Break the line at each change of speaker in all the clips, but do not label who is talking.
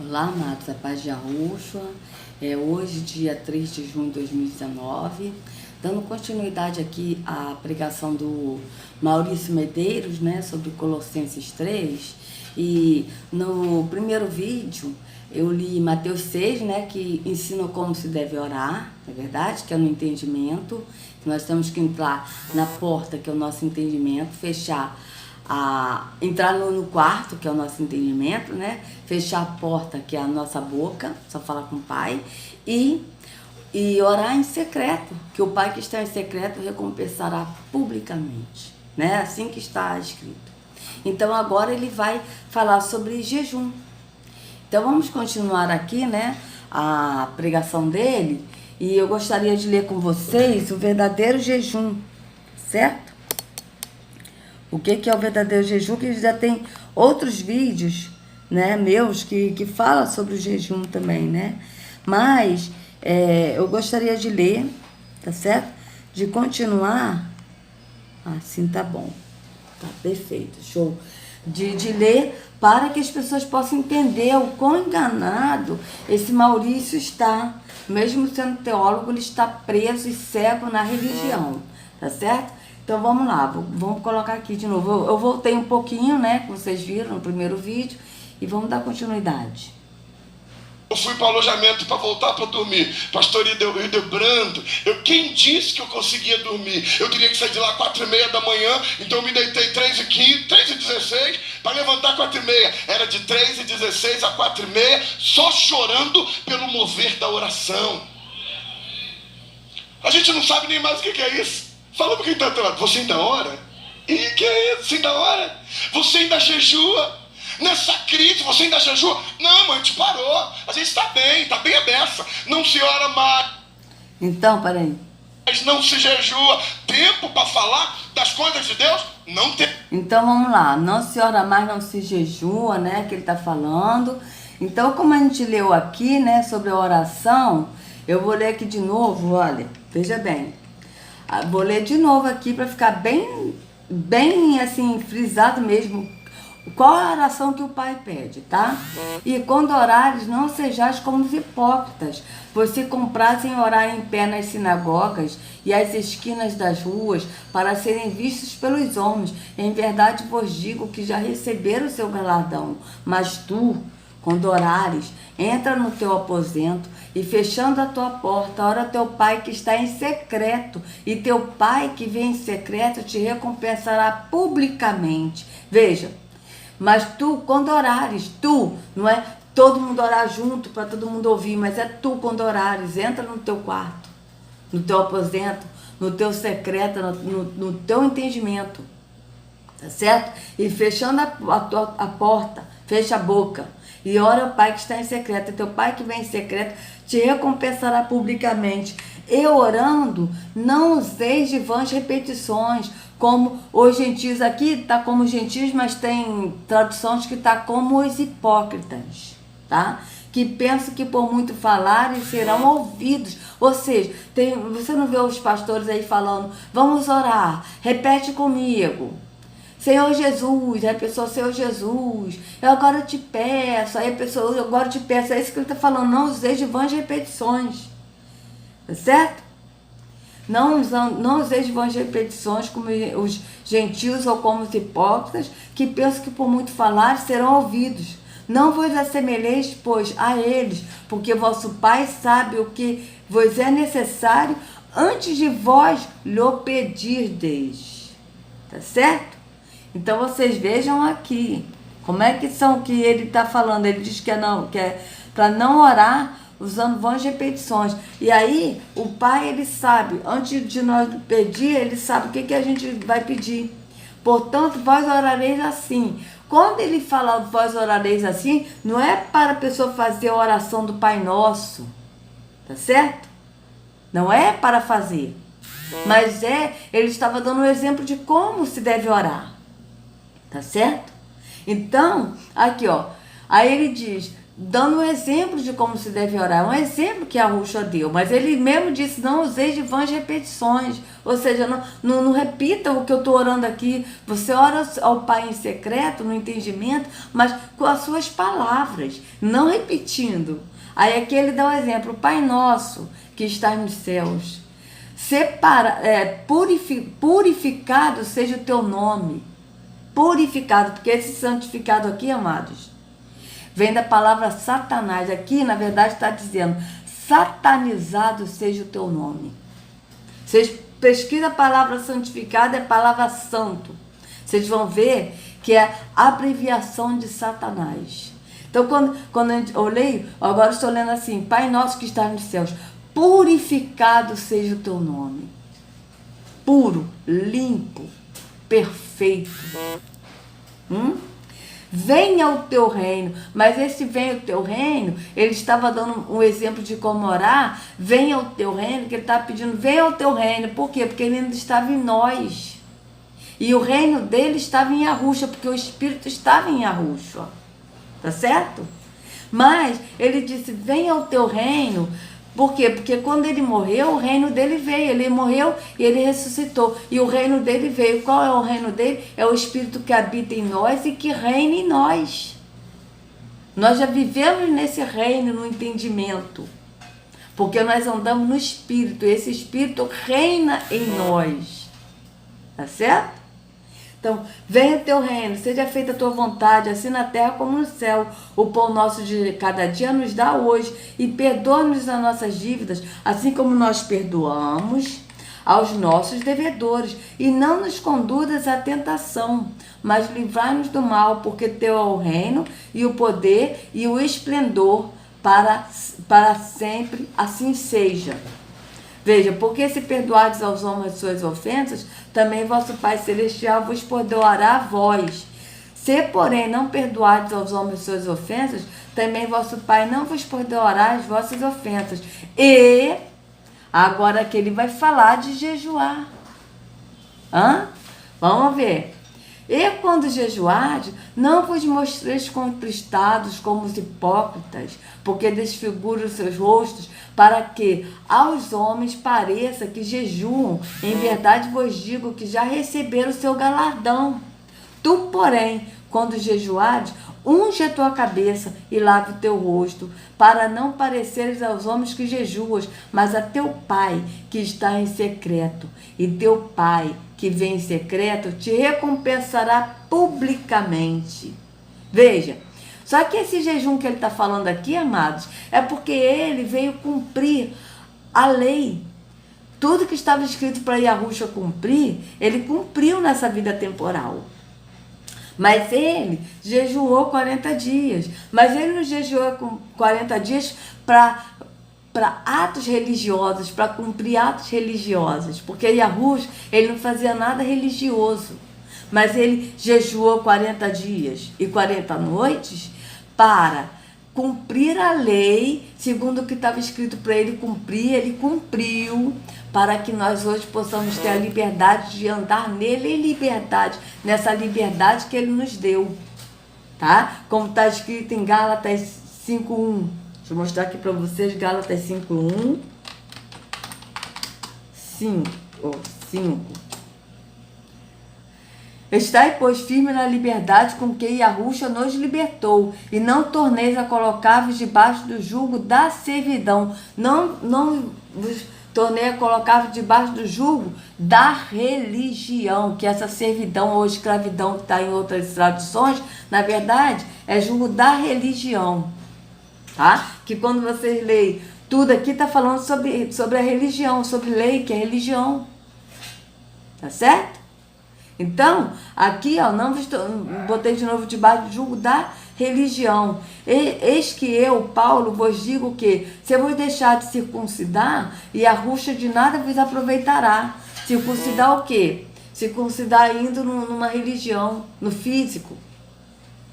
Olá, amados, a paz de Yahushua. Hoje, dia 3 de junho de 2019, dando continuidade aqui à pregação do Maurício Medeiros, né, sobre Colossenses 3. E no primeiro vídeo eu li Mateus 6, né, que ensina como se deve orar, é verdade, que é no entendimento. Nós temos que entrar na porta, que é o nosso entendimento, entrar no quarto, que é o nosso entendimento, né? Fechar a porta, que é a nossa boca, só falar com o Pai, e orar em secreto, que o Pai que está em secreto recompensará publicamente, né? Assim que está escrito. Então agora ele vai falar sobre jejum. Então vamos continuar aqui, né, a pregação dele, e eu gostaria de ler com vocês o verdadeiro jejum, certo? O que é o verdadeiro jejum, que já tem outros vídeos, né, meus que falam sobre o jejum também, né? Mas eu gostaria de ler, tá certo? De continuar. Assim tá bom. Tá perfeito, show. De ler para que as pessoas possam entender o quão enganado esse Maurício está. Mesmo sendo teólogo, ele está preso e cego na religião, tá certo? Então vamos lá, vamos colocar aqui de novo. Eu voltei um pouquinho, né, como vocês viram no primeiro vídeo, e vamos dar continuidade.
Eu fui para o alojamento para voltar para dormir. Pastor Hildebrando, quem disse que eu conseguia dormir? Eu teria que sair de lá 4h30 da manhã, então eu me deitei 3h15, 3h16, para levantar 4h30. Era de 3h16 a 4h30, só chorando pelo mover da oração. A gente não sabe nem mais o que é isso. Fala para quem está do lado, você ainda ora? E que é isso? Você ainda ora? Você ainda jejua? Nessa crise, você ainda jejua? Não, mãe, a gente parou. A gente está bem a beça. Não se ora mais.
Então, peraí.
Mas não se jejua. Tempo para falar das coisas de Deus? Não tem.
Então, vamos lá. Não se ora mais, não se jejua, né, que ele está falando. Então, como a gente leu aqui, né, sobre a oração, eu vou ler aqui de novo, olha, veja bem. Vou ler de novo aqui para ficar bem assim, frisado mesmo. Qual a oração que o Pai pede, tá? E quando orares, não sejais como os hipócritas, pois se comprazem orar em pé nas sinagogas e às esquinas das ruas, para serem vistos pelos homens. Em verdade vos digo que já receberam o seu galardão. Mas tu, quando orares, entra no teu aposento e, fechando a tua porta, ora teu Pai que está em secreto, e teu Pai que vem em secreto te recompensará publicamente. Veja, mas tu, quando orares, tu, não é todo mundo orar junto para todo mundo ouvir, mas é tu, quando orares, entra no teu quarto, no teu aposento, no teu secreto, no teu entendimento, tá certo? E fechando a porta, fecha a boca, e ora ao Pai que está em secreto, e teu Pai que vem em secreto te recompensará publicamente. E orando, não useis de vãs repetições, como os gentios. Aqui está como gentios, mas tem traduções que está como os hipócritas, tá? Que pensam que por muito falarem serão ouvidos. Ou seja, você não vê os pastores aí falando, vamos orar, repete comigo. Senhor Jesus, aí a pessoa, Senhor Jesus, eu agora te peço, aí a pessoa, eu agora te peço, é isso que ele está falando, não usei de vãs repetições, tá certo? Não usei de vãs repetições como os gentios ou como os hipócritas, que pensam que por muito falar serão ouvidos. Não vos assemelheis, pois, a eles, porque vosso Pai sabe o que vos é necessário antes de vós lhe pedirdes, tá certo? Então vocês vejam aqui, como é que ele está falando. Ele diz que é para não orar usando vãs repetições. E aí o Pai, ele sabe, antes de nós pedir, ele sabe o que a gente vai pedir. Portanto, vós orareis assim. Quando ele fala vós orareis assim, não é para a pessoa fazer a oração do Pai Nosso, tá certo? Não é para fazer, mas ele estava dando um exemplo de como se deve orar. Tá certo? Então, aqui ó, Aí ele diz, dando um exemplo de como se deve orar, um exemplo que Yahushua deu, mas ele mesmo disse, não useis de vãs repetições, ou seja, não repita o que eu estou orando aqui, você ora ao Pai em secreto, no entendimento, mas com as suas palavras, não repetindo. Aí aqui ele dá um exemplo, Pai nosso que está nos céus, purificado seja o teu nome, purificado, porque esse santificado aqui, amados, vem da palavra Satanás. Aqui, na verdade, está dizendo, satanizado seja o teu nome. Vocês pesquisam a palavra santificado, é a palavra santo. Vocês vão ver que é a abreviação de Satanás. Então, quando eu leio, agora estou lendo assim, Pai nosso que está nos céus, purificado seja o teu nome. Puro, limpo, perfeito. Venha o teu reino, mas esse venha o teu reino, ele estava dando um exemplo de como orar, venha o teu reino, que ele estava pedindo, venha o teu reino, por quê? Porque ele ainda estava em nós, e o reino dele estava em Yahushua, porque o Espírito estava em Yahushua, tá certo? Mas ele disse, venha o teu reino. Por quê? Porque quando ele morreu, o reino dele veio. Ele morreu e ele ressuscitou. E o reino dele veio. Qual é o reino dele? É o Espírito que habita em nós e que reina em nós. Nós já vivemos nesse reino, no entendimento. Porque nós andamos no Espírito. E esse Espírito reina em nós. Tá certo? Então, venha o teu reino, seja feita a tua vontade, assim na terra como no céu. O pão nosso de cada dia nos dá hoje, e perdoa-nos as nossas dívidas, assim como nós perdoamos aos nossos devedores. E não nos conduzas à tentação, mas livrai-nos do mal, porque teu é o reino, e o poder, e o esplendor para sempre, assim seja. Veja, porque se perdoardes aos homens as suas ofensas, também vosso Pai Celestial vos perdoará a vós. Se, porém, não perdoardes aos homens as suas ofensas, também vosso Pai não vos perdoará as vossas ofensas. E, agora que ele vai falar de jejuar. Vamos ver. E quando jejuardes, não vos mostreis contristados como os hipócritas, porque desfiguram os seus rostos, para que aos homens pareça que jejuam. Em verdade vos digo que já receberam o seu galardão. Tu, porém, quando jejuares, unge a tua cabeça e lave o teu rosto, para não pareceres aos homens que jejuas, mas a teu Pai que está em secreto. E teu Pai que vem em secreto te recompensará publicamente. Veja, só que esse jejum que ele está falando aqui, amados, é porque ele veio cumprir a lei. Tudo que estava escrito para Yahushua cumprir, ele cumpriu nessa vida temporal. Mas ele jejuou 40 dias. Mas ele não jejuou com 40 dias para atos religiosos, para cumprir atos religiosos. Porque Yahushua, ele não fazia nada religioso. Mas ele jejuou 40 dias e 40 noites para cumprir a lei, segundo o que estava escrito para ele cumprir, ele cumpriu, para que nós hoje possamos ter a liberdade de andar nele em liberdade, nessa liberdade que ele nos deu, tá? Como está escrito em Gálatas 5:1. Deixa eu mostrar aqui para vocês, Gálatas 5:1. 5. Estai, pois, firme na liberdade com que Yahushua nos libertou, e não torneis a colocar-vos debaixo do jugo da servidão. Não vos tornei a colocar-vos debaixo do jugo da religião, que essa servidão ou escravidão que está em outras traduções, na verdade, é jugo da religião, tá? Que quando vocês leem, tudo aqui está falando sobre a religião, sobre lei, que é religião, tá certo? Então, aqui, não botei de novo debaixo do jugo da religião. Eis que eu, Paulo, vos digo que, se vos deixar de circuncidar, e a ruxa de nada vos aproveitará. Circuncidar o quê? Circuncidar indo numa religião, no físico.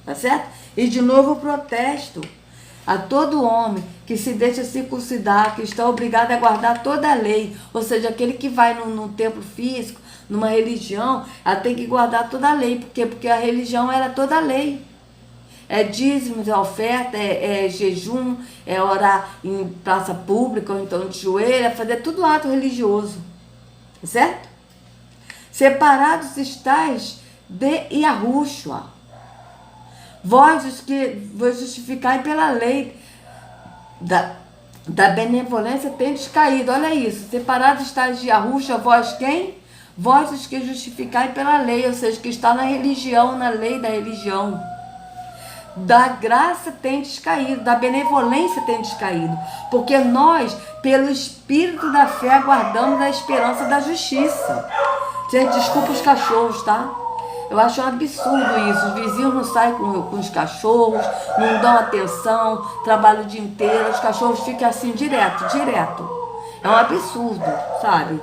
Tá certo? E de novo o protesto a todo homem que se deixa circuncidar, que está obrigado a guardar toda a lei. Ou seja, aquele que vai num templo físico, numa religião, ela tem que guardar toda a lei. Por quê? Porque a religião era toda a lei. É dízimos, é oferta, é jejum, é orar em praça pública, ou então de joelho, é fazer tudo ato religioso. Certo? Separados estáis de Yahushua. Vós os que vos justificai pela lei da benevolência tendes caído. Olha isso. Separados estáis de Yahushua, vós quem? Vós os que justificai pela lei, ou seja, que está na religião, na lei da religião. Da graça tendes caído, da benevolência tendes caído. Porque nós, pelo Espírito da fé, aguardamos a esperança da justiça. Gente, desculpa os cachorros, tá? Eu acho um absurdo isso. Os vizinhos não saem com os cachorros, não dão atenção, trabalham o dia inteiro, os cachorros ficam assim direto. É um absurdo, sabe?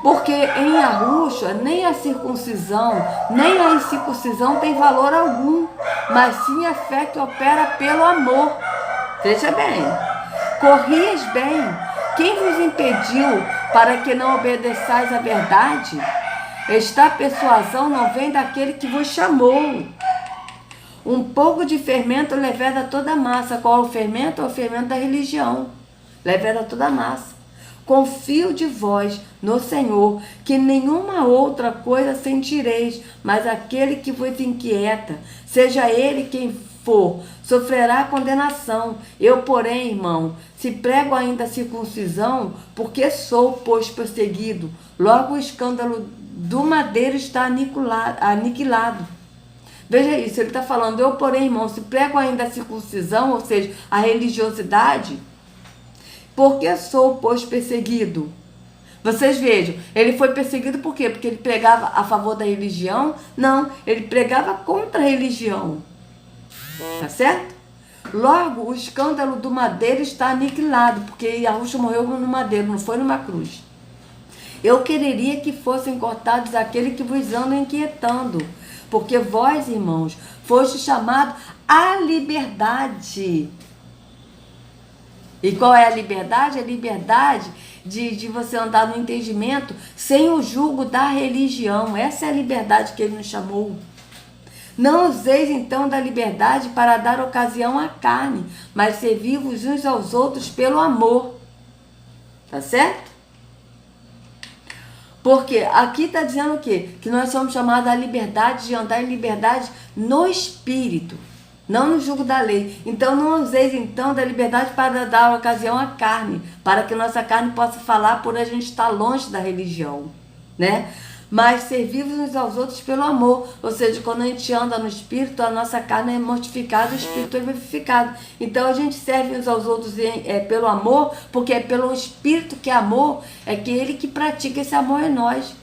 Porque em Yahushua nem a circuncisão, nem a incircuncisão tem valor algum, mas sim a fé que opera pelo amor. Veja bem, corrias bem. Quem vos impediu para que não obedeçais à verdade? Esta persuasão não vem daquele que vos chamou. Um pouco de fermento leveda toda a massa. Qual é o fermento? É o fermento da religião. Leveda toda a massa. Confio de vós no Senhor, que nenhuma outra coisa sentireis, mas aquele que vos inquieta, seja ele quem for, sofrerá condenação. Eu, porém, irmão, se prego ainda a circuncisão, porque sou, pois, perseguido, logo o escândalo do madeiro está aniquilado. Veja isso, ele está falando, eu, porém, irmão, se prego ainda a circuncisão, ou seja, a religiosidade, porque sou, pois, perseguido. Vocês vejam, ele foi perseguido por quê? Porque ele pregava a favor da religião? Não, ele pregava contra a religião. Tá certo? Logo, o escândalo do madeiro está aniquilado, porque Yahushua morreu no madeiro, não foi numa cruz. Eu quereria que fossem cortados aqueles que vos andam inquietando, porque vós, irmãos, foste chamados à liberdade. E qual é a liberdade? A liberdade de você andar no entendimento sem o jugo da religião. Essa é a liberdade que ele nos chamou. Não useis então da liberdade para dar ocasião à carne, mas servi-vos uns aos outros pelo amor. Tá certo? Porque aqui está dizendo o quê? Que nós somos chamados à liberdade de andar em liberdade no Espírito, não no jugo da lei. Então não useis então da liberdade para dar ocasião à carne, para que nossa carne possa falar por a gente estar longe da religião, né? Mas servimos uns aos outros pelo amor, ou seja, quando a gente anda no Espírito, a nossa carne é mortificada, o Espírito é vivificado. Então a gente serve uns aos outros pelo amor, porque é pelo Espírito que é amor, é que ele que pratica esse amor em nós.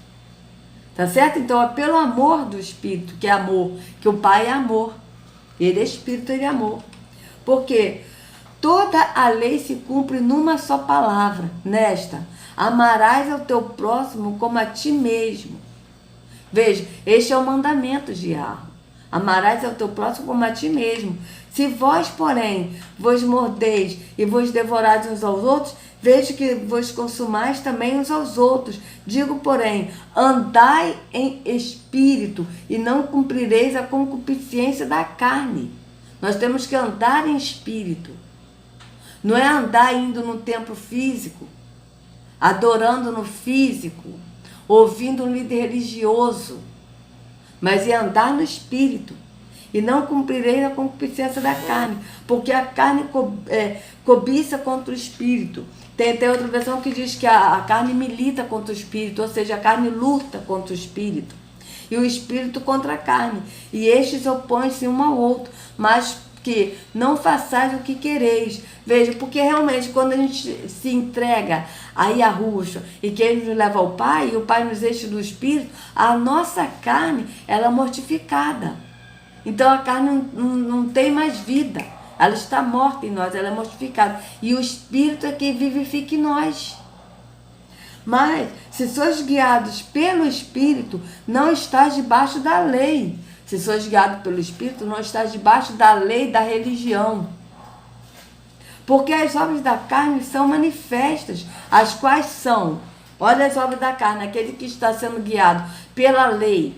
Tá certo? Então é pelo amor do Espírito, que é amor, que o Pai é amor. Ele é Espírito, ele é amor. Porque toda a lei se cumpre numa só palavra, nesta: amarás ao teu próximo como a ti mesmo. Veja, este é o mandamento de Yahweh. Amarás ao teu próximo como a ti mesmo. Se vós, porém, vos mordeis e vos devorais uns aos outros, vejo que vos consumais também uns aos outros. Digo, porém, andai em espírito e não cumprireis a concupiscência da carne. Nós temos que andar em espírito. Não é andar indo no templo físico, adorando no físico, ouvindo um líder religioso, mas é andar no Espírito. E não cumprirei a concupiscência da carne, porque a carne cobiça contra o Espírito. Tem outra versão que diz que a carne milita contra o Espírito, ou seja, a carne luta contra o Espírito, e o Espírito contra a carne. E estes opõem-se um ao outro, mas que não façais o que quereis. Veja, porque realmente quando a gente se entrega a Yahushua e que ele nos leva ao Pai, e o Pai nos enche do Espírito, a nossa carne, ela é mortificada. Então a carne não tem mais vida, ela está morta em nós, ela é mortificada. E o Espírito é quem vivifica em nós. Mas, se sois guiados pelo Espírito, não estás debaixo da lei. Se sois guiado pelo Espírito, não estás debaixo da lei da religião. Porque as obras da carne são manifestas, as quais são, olha as obras da carne, aquele que está sendo guiado pela lei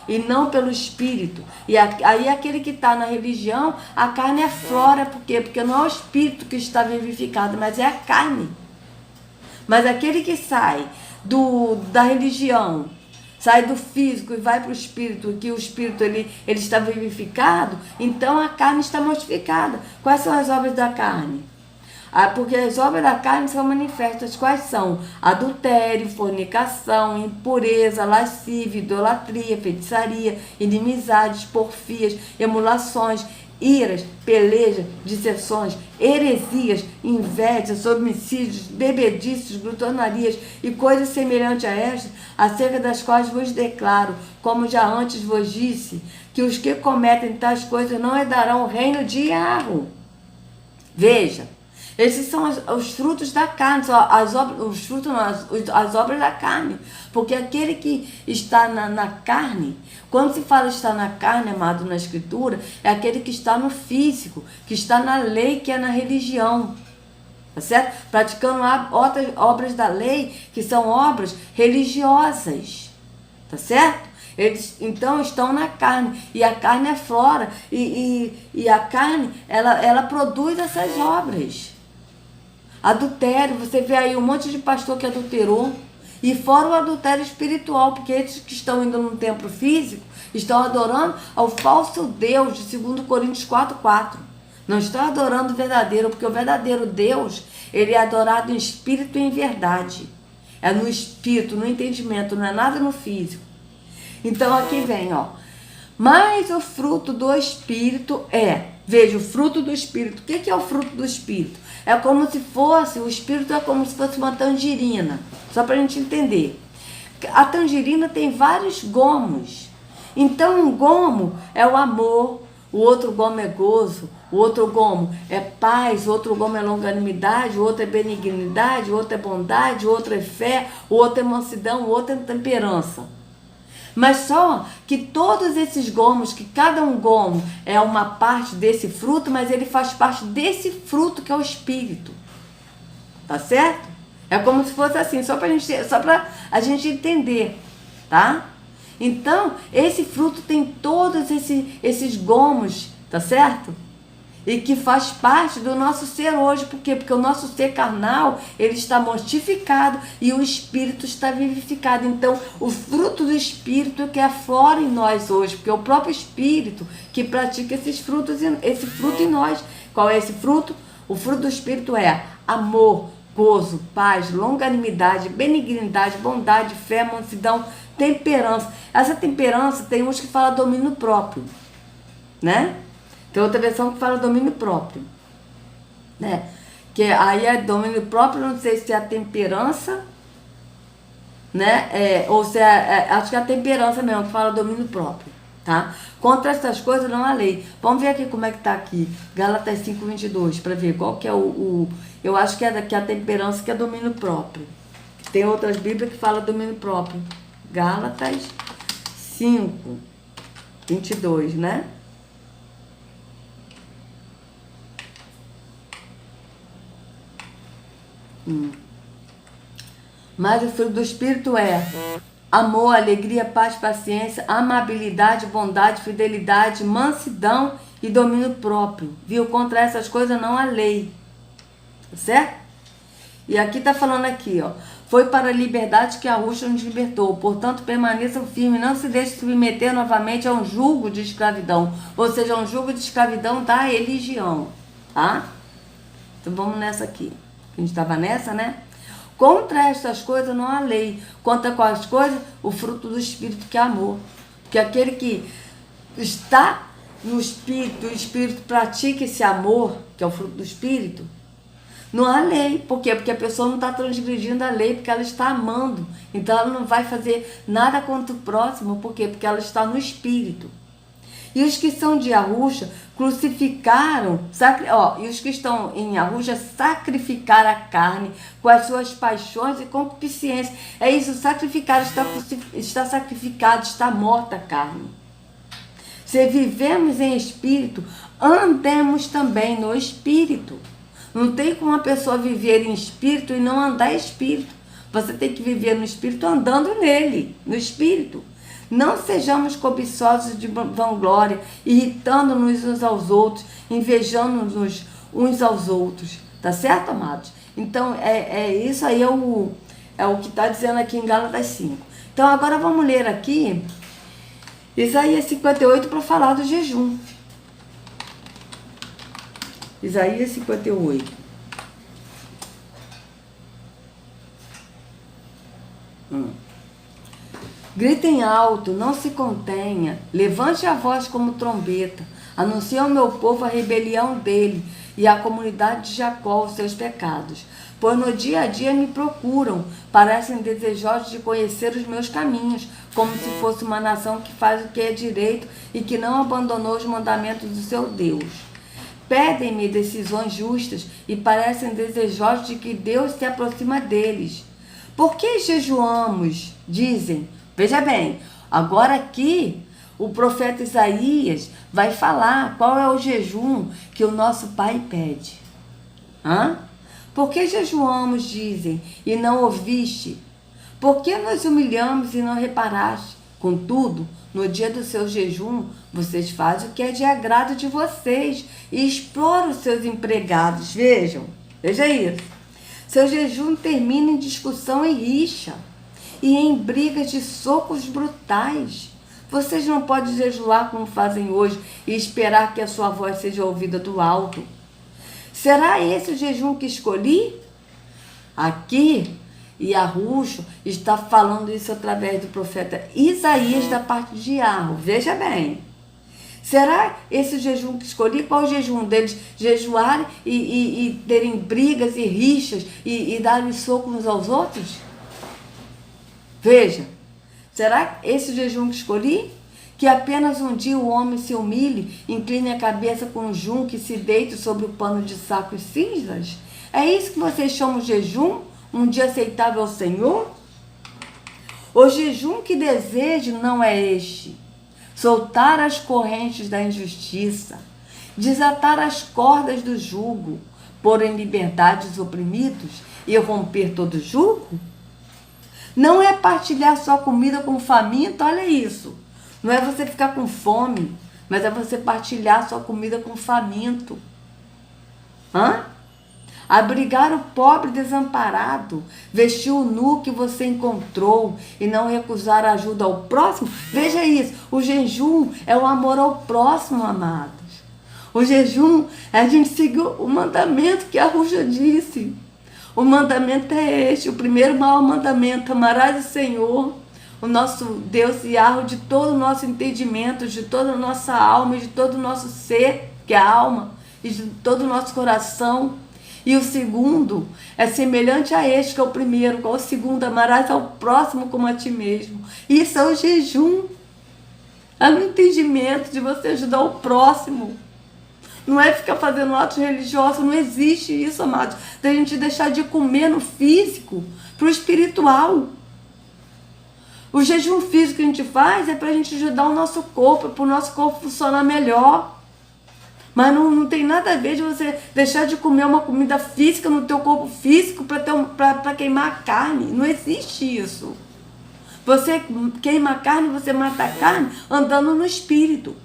e não pelo espírito. E aí aquele que está na religião, a carne aflora. Por quê? Porque não é o espírito que está vivificado, mas é a carne. Mas aquele que sai da religião, sai do físico e vai para o espírito, que o espírito ele está vivificado, então a carne está mortificada. Quais são as obras da carne? Porque as obras da carne são manifestas. Quais são? Adultério, fornicação, impureza, lascívia, idolatria, feitiçaria, inimizades, porfias, emulações, iras, pelejas, dissensões, heresias, invejas, homicídios, bebedices, glutonarias e coisas semelhantes a estas, acerca das quais vos declaro, como já antes vos disse, que os que cometem tais coisas não herdarão o reino de Yahweh. Veja, esses são os frutos da carne, as obras da carne. Porque aquele que está na carne, quando se fala está na carne, amado, na escritura, é aquele que está no físico, que está na lei, que é na religião. Tá certo? Praticando obras da lei, que são obras religiosas. Tá certo? Eles então estão na carne, e a carne aflora, e a carne ela produz essas obras. Adultério, você vê aí um monte de pastor que adulterou, e fora o adultério espiritual, porque esses que estão indo no templo físico estão adorando ao falso Deus de 2 Coríntios 4:4. Não estão adorando o verdadeiro, porque o verdadeiro Deus, ele é adorado em espírito e em verdade. É no espírito, no entendimento, não é nada no físico. Então aqui vem, ó. Mas o fruto do Espírito veja, o fruto do Espírito. O que é o fruto do Espírito? É como se fosse, o Espírito é como se fosse uma tangerina. Só para a gente entender. A tangerina tem vários gomos. Então um gomo é o amor, o outro gomo é gozo, o outro gomo é paz, o outro gomo é longanimidade, o outro é benignidade, o outro é bondade, o outro é fé, o outro é mansidão, o outro é temperança. Mas só que todos esses gomos, que cada um gomo é uma parte desse fruto, mas ele faz parte desse fruto que é o Espírito. Tá certo? É como se fosse assim, só para a gente entender, tá? Então, esse fruto tem todos esses gomos, tá certo? E que faz parte do nosso ser hoje. Por quê? Porque o nosso ser carnal, ele está mortificado e o Espírito está vivificado. Então, o fruto do Espírito é que aflora em nós hoje, porque é o próprio Espírito que pratica esse fruto em nós. Qual é esse fruto? O fruto do Espírito é amor, gozo, paz, longanimidade, benignidade, bondade, fé, mansidão, temperança. Essa temperança tem uns que falam domínio próprio, né? Tem outra versão que fala domínio próprio, né? Que aí é domínio próprio, não sei se é a temperança, né? Ou se acho que é a temperança mesmo que fala domínio próprio, tá? Contra essas coisas não há lei. Vamos ver aqui como é que tá aqui, Gálatas 5:22, para ver qual que é eu acho que é a temperança que é domínio próprio. Tem outras bíblias que falam domínio próprio. Gálatas 5:22, né? Mas o fruto do Espírito é amor, alegria, paz, paciência, amabilidade, bondade, fidelidade, mansidão e domínio próprio. Viu? Contra essas coisas não há lei. Certo? E aqui está falando aqui, ó. Foi para a liberdade que a Rússia nos libertou. Portanto, permaneçam firmes, não se deixe submeter novamente a um jugo de escravidão. Ou seja, um jugo de escravidão da religião. Tá? Então vamos nessa aqui. A gente estava nessa, né? Contra estas coisas não há lei. Contra quais coisas? O fruto do Espírito, que é amor. Porque aquele que está no Espírito, o Espírito pratica esse amor, que é o fruto do Espírito, não há lei. Por quê? Porque a pessoa não está transgredindo a lei, porque ela está amando. Então ela não vai fazer nada contra o próximo. Por quê? Porque ela está no Espírito. E os que são de Arusha crucificaram, e os que estão em Arusha sacrificaram a carne com as suas paixões e concupiscências. É isso, sacrificar, está sacrificado, está morta a carne. Se vivemos em espírito, andemos também no espírito. Não tem como uma pessoa viver em espírito e não andar em espírito. Você tem que viver no espírito andando nele, no espírito. Não sejamos cobiçosos de vanglória, irritando-nos uns aos outros, invejando-nos uns aos outros. Tá certo, amados? Então, isso aí é o que está dizendo aqui em Gálatas 5. Então, agora vamos ler aqui Isaías 58 para falar do jejum. Isaías 58. Gritem alto, não se contenha, levante a voz como trombeta, anuncie ao meu povo a rebelião dele e à comunidade de Jacó os seus pecados. Pois no dia a dia me procuram, parecem desejosos de conhecer os meus caminhos, como se fosse uma nação que faz o que é direito e que não abandonou os mandamentos do seu Deus. Pedem-me decisões justas e parecem desejosos de que Deus se aproxima deles. Por que jejuamos? Dizem. Veja bem, agora aqui o profeta Isaías vai falar qual é o jejum que o nosso Pai pede. Por que jejuamos, dizem, e não ouviste? Por que nos humilhamos e não reparaste? Contudo, no dia do seu jejum, vocês fazem o que é de agrado de vocês e exploram os seus empregados. Veja isso. Seu jejum termina em discussão e rixa, e em brigas de socos brutais. Vocês não podem jejuar como fazem hoje e esperar que a sua voz seja ouvida do alto. Será esse o jejum que escolhi? Aqui, Yahushua está falando isso através do profeta Isaías da parte de Yahweh. Veja bem. Será esse o jejum que escolhi? Qual o jejum deles? Jejuarem e terem brigas e rixas e darem soco uns aos outros? Veja, será esse o jejum que escolhi? Que apenas um dia o homem se humilhe, incline a cabeça com um junco e se deite sobre o pano de saco e cinzas? É isso que vocês chamam de jejum? Um dia aceitável ao Senhor? O jejum que desejo não é este: soltar as correntes da injustiça, desatar as cordas do jugo, pôr em liberdade os oprimidos e romper todo jugo? Não é partilhar sua comida com o faminto, olha isso. Não é você ficar com fome, mas é você partilhar sua comida com o faminto. Abrigar o pobre desamparado, vestir o nu que você encontrou e não recusar ajuda ao próximo. Veja isso, o jejum é o amor ao próximo, amados. O jejum é a gente seguir o mandamento que a Yahushua disse. O mandamento é este, o primeiro maior mandamento: amarás o Senhor, o nosso Deus Yahweh, de todo o nosso entendimento, de toda a nossa alma, de todo o nosso ser, que é a alma, e de todo o nosso coração. E o segundo é semelhante a este, que é o primeiro. Qual é o segundo? Amarás ao próximo como a ti mesmo. Isso é o jejum. É o entendimento de você ajudar o próximo. Não é ficar fazendo atos religiosos, não existe isso, amados. Da gente deixar de comer no físico para o espiritual. O jejum físico que a gente faz é para a gente ajudar o nosso corpo, para o nosso corpo funcionar melhor. Mas não tem nada a ver de você deixar de comer uma comida física no teu corpo físico para queimar a carne. Não existe isso. Você queima a carne, você mata a carne andando no espírito.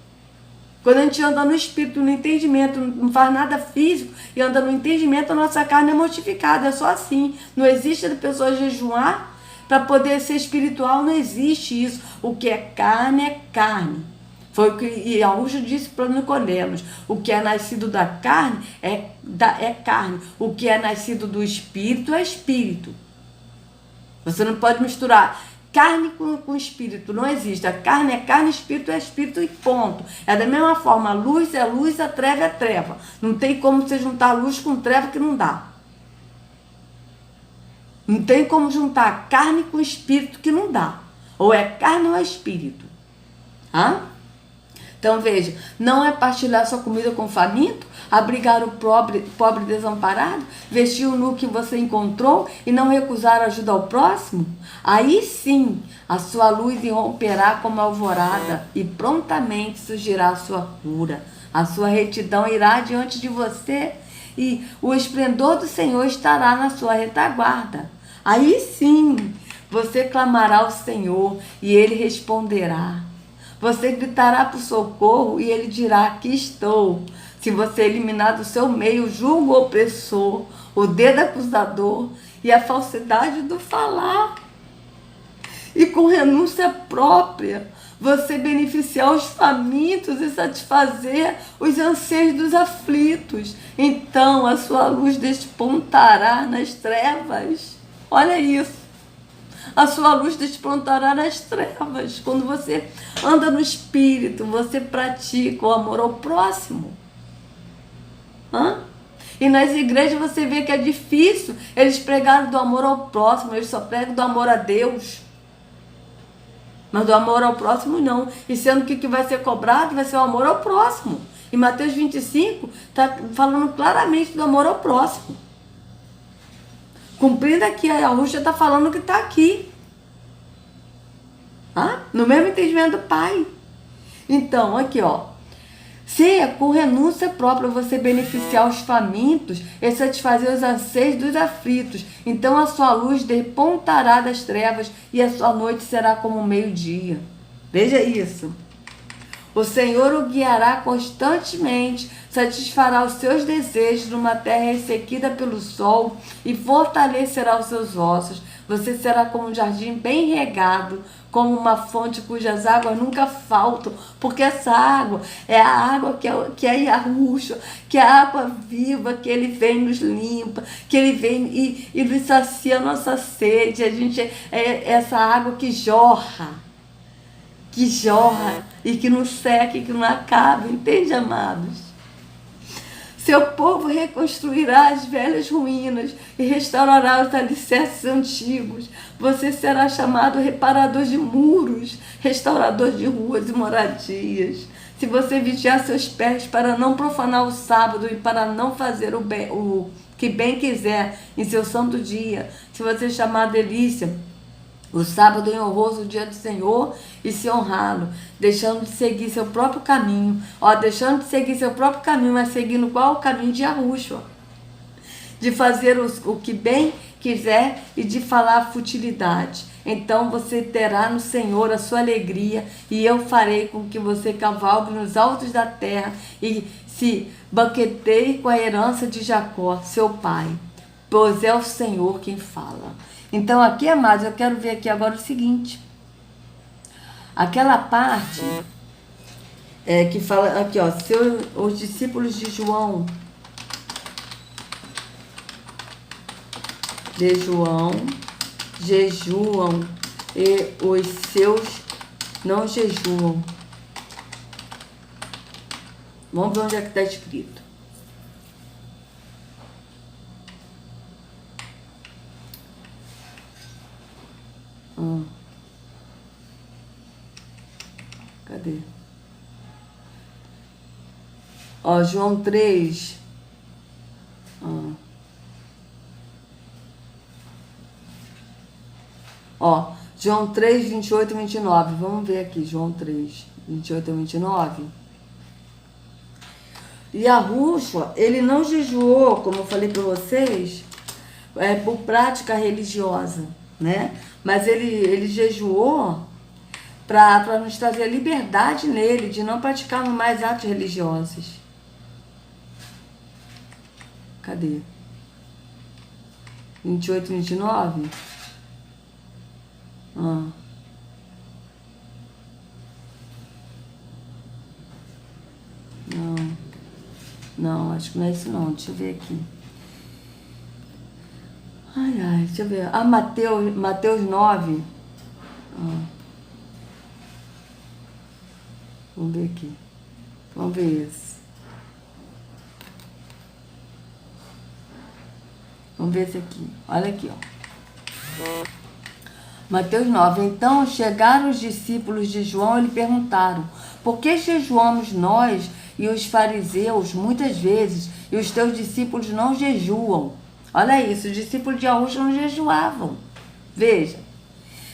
Quando a gente anda no espírito, no entendimento, não faz nada físico e anda no entendimento, a nossa carne é mortificada. É só assim. Não existe a pessoa jejuar para poder ser espiritual, não existe isso. O que é carne é carne. Foi o que Yahushua disse para Nicodemos: o que é nascido da carne é carne, o que é nascido do espírito é espírito. Você não pode misturar carne com espírito, não existe. A carne é carne, espírito é espírito e ponto. É da mesma forma, a luz é luz, a treva é treva. Não tem como você juntar luz com treva, que não dá. Não tem como juntar carne com espírito, que não dá. Ou é carne ou é espírito. Então veja, não é partilhar sua comida com o faminto, abrigar o pobre desamparado, vestir o nu que você encontrou e não recusar ajuda ao próximo? Aí sim a sua luz irromperá como a alvorada e prontamente surgirá a sua cura. A sua retidão irá diante de você e o esplendor do Senhor estará na sua retaguarda. Aí sim Você clamará ao Senhor e Ele responderá. Você gritará por socorro e Ele dirá: aqui estou. Se você eliminar do seu meio o julgo opressor, o dedo acusador e a falsidade do falar, e com renúncia própria, você beneficiar os famintos e satisfazer os anseios dos aflitos, então a sua luz despontará nas trevas. Olha isso. A sua luz despontará nas trevas. Quando você anda no Espírito, você pratica o amor ao próximo. E nas igrejas você vê que é difícil eles pregarem do amor ao próximo, eles só pregam do amor a Deus. Mas do amor ao próximo não. E sendo que o que vai ser cobrado vai ser o amor ao próximo. E Mateus 25 está falando claramente do amor ao próximo. Cumprindo aqui, a Rússia está falando que está aqui. No mesmo entendimento do Pai. Então, aqui, se é com renúncia própria você beneficiar os famintos e satisfazer os anseios dos aflitos, então a sua luz despontará das trevas e a sua noite será como o meio-dia. Veja isso. O Senhor o guiará constantemente, satisfará os seus desejos numa terra ressequida pelo sol e fortalecerá os seus ossos. Você será como um jardim bem regado, como uma fonte cujas águas nunca faltam, porque essa água é a água que é Yahushua, que é a água viva, que Ele vem nos limpa, que Ele vem e nos sacia a nossa sede. A gente é essa água que jorra e que não seca e que não acaba, entende, amados? Seu povo reconstruirá as velhas ruínas e restaurará os alicerces antigos. Você será chamado reparador de muros, restaurador de ruas e moradias. Se você vigiar seus pés para não profanar o sábado e para não fazer o que bem quiser em seu santo dia, se você chamar delícia o sábado em honroso dia do Senhor e se honrá-lo, deixando de seguir seu próprio caminho. Deixando de seguir seu próprio caminho, mas seguindo qual? O caminho de Yahushua. De fazer o que bem quiser e de falar futilidade. Então você terá no Senhor a sua alegria e eu farei com que você cavalgue nos altos da terra e se banqueteie com a herança de Jacó, seu pai. Pois é o Senhor quem fala. Então aqui, amados, eu quero ver aqui agora o seguinte. Aquela parte que fala aqui, os discípulos de João jejuam e os seus não jejuam. Vamos ver onde é que está escrito. Cadê? João 3. João 3, 28 e 29. Vamos ver aqui, João 3, 28 e 29. E Yahushua, ele não jejuou, como eu falei para vocês, por prática religiosa, né? Mas ele jejuou para nos trazer liberdade nele, de não praticarmos mais atos religiosos. Cadê? 28 e 29? Não, acho que não é isso não. Deixa eu ver aqui. Deixa eu ver. Mateus 9. Vamos ver aqui. Vamos ver isso. Vamos ver esse aqui. Olha aqui, Mateus 9. Então chegaram os discípulos de João e lhe perguntaram: por que jejuamos nós e os fariseus muitas vezes e os teus discípulos não jejuam? Olha isso, os discípulos de Yahushua não jejuavam. Veja.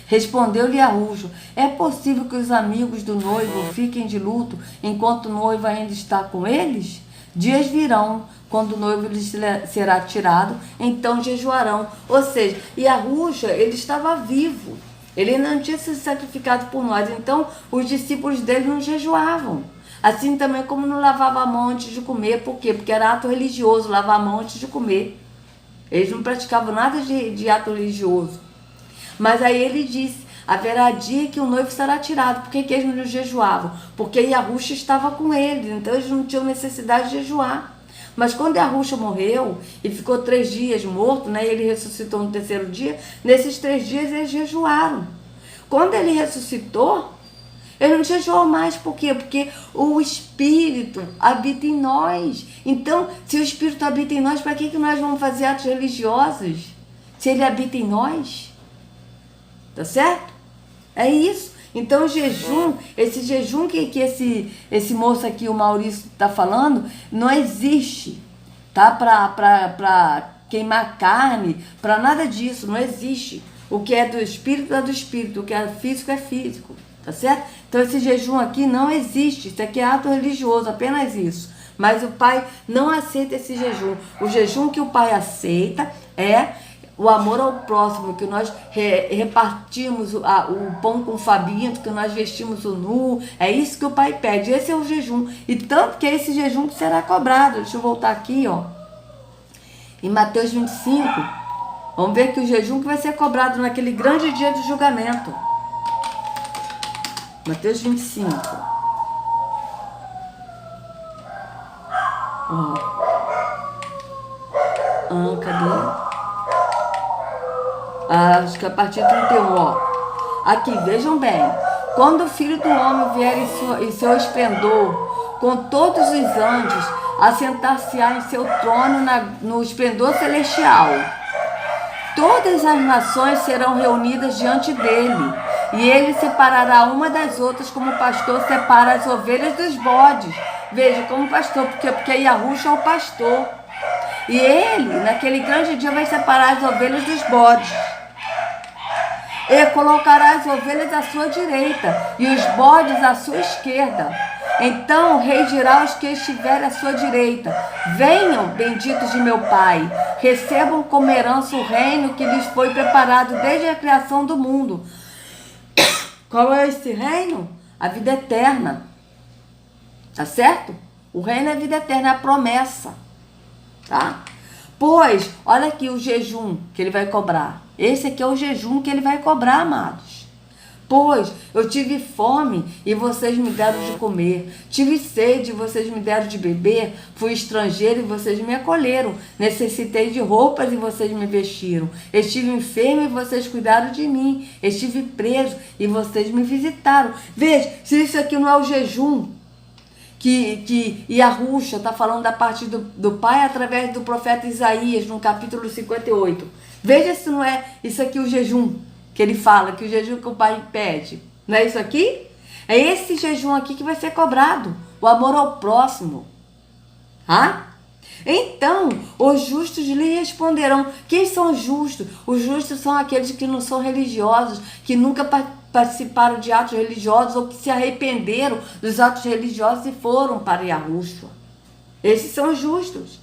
Respondeu-lhe Yahushua: é possível que os amigos do noivo fiquem de luto enquanto o noivo ainda está com eles? Dias virão, quando o noivo lhes será tirado, então jejuarão. Ou seja, Yahushua, ele estava vivo. Ele não tinha sido sacrificado por nós. Então, os discípulos dele não jejuavam. Assim também como não lavava a mão antes de comer. Por quê? Porque era ato religioso, lavar a mão antes de comer. Eles não praticavam nada de ato religioso. Mas aí ele disse, haverá dia que o noivo será tirado. Por que eles não jejuavam? Porque Yahushua estava com eles, então eles não tinham necessidade de jejuar. Mas quando Yahushua morreu, e ficou 3 dias morto, né, e ele ressuscitou no 3º dia, nesses 3 dias eles jejuaram. Quando ele ressuscitou, ele não jejuou mais. Por quê? Porque o Espírito habita em nós. Então, se o Espírito habita em nós, para que nós vamos fazer atos religiosos? Se ele habita em nós? Tá certo? É isso. Então o jejum, esse jejum que esse moço aqui, o Maurício, está falando, não existe, tá? Para queimar carne, para nada disso, não existe. O que é do espírito é do espírito, o que é físico, tá certo? Então esse jejum aqui não existe, isso aqui é ato religioso, apenas isso. Mas o Pai não aceita esse jejum. O jejum que o Pai aceita é o amor ao próximo, que nós repartimos o pão com o faminto, que nós vestimos o nu. É isso que o Pai pede. Esse é o jejum. E tanto que é esse jejum que será cobrado. Deixa eu voltar aqui, ó. Em Mateus 25. Vamos ver que o jejum que vai ser cobrado naquele grande dia de julgamento. Mateus 25. Ó. Cadê? Acho que a partir do 31, ó. Aqui, vejam bem. Quando o Filho do Homem vier em seu esplendor, com todos os anjos, assentar-se-á em seu trono no esplendor celestial. Todas as nações serão reunidas diante dele, e ele separará uma das outras, como o pastor separa as ovelhas dos bodes. Veja, como pastor, porque Yahushua é o pastor. E ele, naquele grande dia, vai separar as ovelhas dos bodes. E colocará as ovelhas à sua direita e os bodes à sua esquerda. Então o rei dirá aos que estiverem à sua direita: venham, benditos de meu Pai, recebam como herança o reino que lhes foi preparado desde a criação do mundo. Qual é esse reino? A vida eterna. Tá certo? O reino é a vida eterna, é a promessa. Tá? Pois, olha aqui o jejum que ele vai cobrar. Esse aqui é o jejum que ele vai cobrar, amados. Pois, eu tive fome e vocês me deram de comer. Tive sede e vocês me deram de beber. Fui estrangeiro e vocês me acolheram. Necessitei de roupas e vocês me vestiram. Estive enfermo e vocês cuidaram de mim. Estive preso e vocês me visitaram. Veja, se isso aqui não é o jejum que Yahushua está falando da parte do Pai através do profeta Isaías, no capítulo 58. Veja se não é isso aqui o jejum que ele fala, que o jejum que o Pai pede. Não é isso aqui? É esse jejum aqui que vai ser cobrado. O amor ao próximo. Então, os justos lhe responderão. Quem são os justos? Os justos são aqueles que não são religiosos, que nunca participaram de atos religiosos ou que se arrependeram dos atos religiosos e foram para Yahushua. Esses são os justos.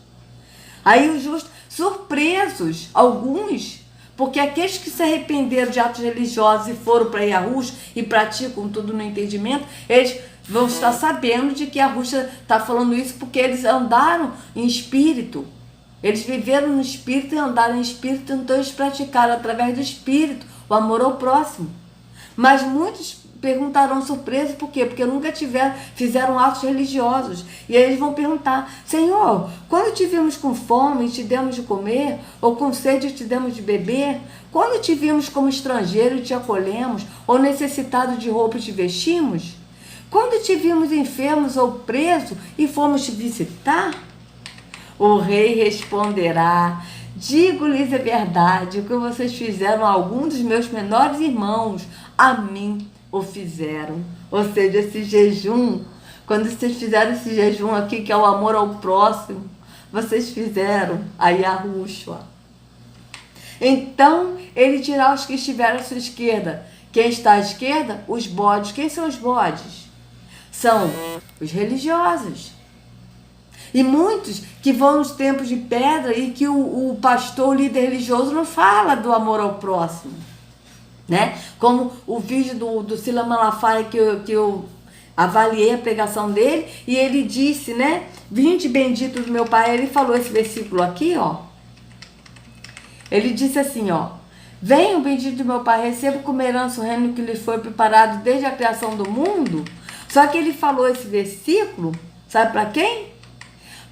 Aí os justos, surpresos, alguns, porque aqueles que se arrependeram de atos religiosos e foram para Yahushua e praticam tudo no entendimento, eles vão estar sabendo de que Yahushua está falando isso porque eles andaram em espírito. Eles viveram no espírito e andaram em espírito, então eles praticaram através do espírito o amor ao próximo. Mas muitos perguntarão surpresos, por quê? Porque nunca fizeram atos religiosos. E aí eles vão perguntar: Senhor, quando te vimos com fome e te demos de comer, ou com sede e te demos de beber? Quando te vimos como estrangeiro e te acolhemos, ou necessitado de roupa e te vestimos? Quando te vimos enfermos ou preso e fomos te visitar? O rei responderá: digo-lhes a verdade, o que vocês fizeram a algum dos meus menores irmãos, a mim o fizeram. Ou seja, esse jejum, quando vocês fizeram esse jejum aqui, que é o amor ao próximo, vocês fizeram a Yahushua. Então, ele dirá aos que estiverem à sua esquerda. Quem está à esquerda? Os bodes. Quem são os bodes? São os religiosos. E muitos que vão nos templos de pedra e que o pastor, o líder religioso, não fala do amor ao próximo, né? Como o vídeo do Silas Malafaia que eu avaliei a pregação dele, e ele disse, né? Vinde bendito do meu Pai. Ele falou esse versículo aqui, ó. Ele disse assim, ó: venha o bendito do meu Pai, receba como herança o reino que lhe foi preparado desde a criação do mundo. Só que ele falou esse versículo, sabe para quem?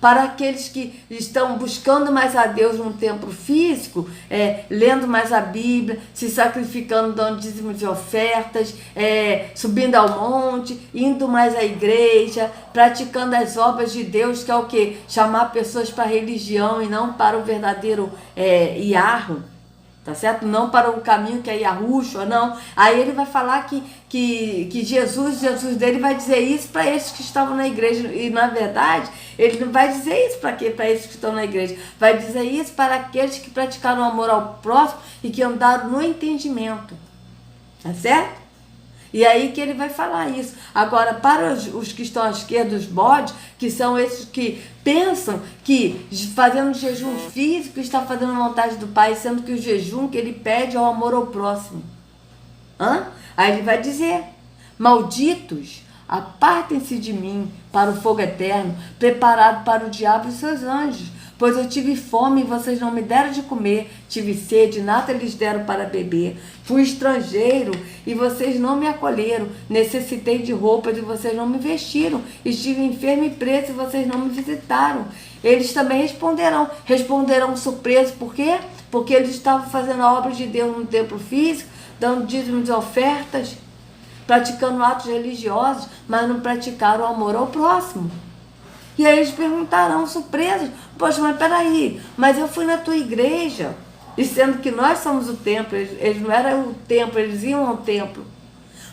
Para aqueles que estão buscando mais a Deus num templo físico, lendo mais a Bíblia, se sacrificando, dando dízimos e ofertas, subindo ao monte, indo mais à igreja, praticando as obras de Deus, que é o quê? Chamar pessoas para a religião e não para o verdadeiro Iarro. Tá certo? Não para o caminho que é Yahushua, não. Aí ele vai falar que Jesus dele vai dizer isso para esses que estavam na igreja. E na verdade, ele não vai dizer isso para esses que estão na igreja. Vai dizer isso para aqueles que praticaram amor ao próximo e que andaram no entendimento. Tá certo? E aí que ele vai falar isso. Agora, para os que estão à esquerda, os bodes, que são esses que pensam que fazendo jejum físico está fazendo a vontade do Pai, sendo que o jejum que ele pede é o amor ao próximo. Aí ele vai dizer: malditos, apartem-se de mim para o fogo eterno, preparado para o diabo e seus anjos. Pois eu tive fome e vocês não me deram de comer, tive sede, nada lhes deram para beber. Fui estrangeiro e vocês não me acolheram, necessitei de roupas e vocês não me vestiram, estive enfermo e preso e vocês não me visitaram. Eles também responderão surpresos, por quê? Porque eles estavam fazendo a obra de Deus no templo físico, dando dízimos e ofertas, praticando atos religiosos, mas não praticaram o amor ao próximo. E aí eles perguntarão, surpresos: poxa, mas peraí, mas eu fui na tua igreja, e sendo que nós somos o templo, eles não eram o templo, eles iam ao templo.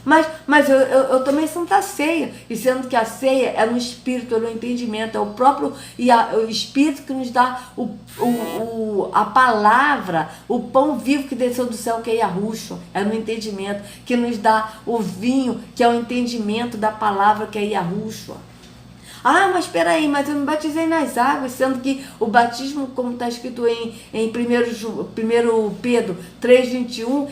Mas eu tomei Santa Ceia, e sendo que a ceia é no Espírito, é no entendimento, é o próprio o Espírito que nos dá a palavra, o pão vivo que desceu do céu, que é Yahushua, é no entendimento, que nos dá o vinho, que é o entendimento da palavra, que é Yahushua. Ah, mas espera aí, mas eu me batizei nas águas, sendo que o batismo, como está escrito em 1 Pedro 3,21,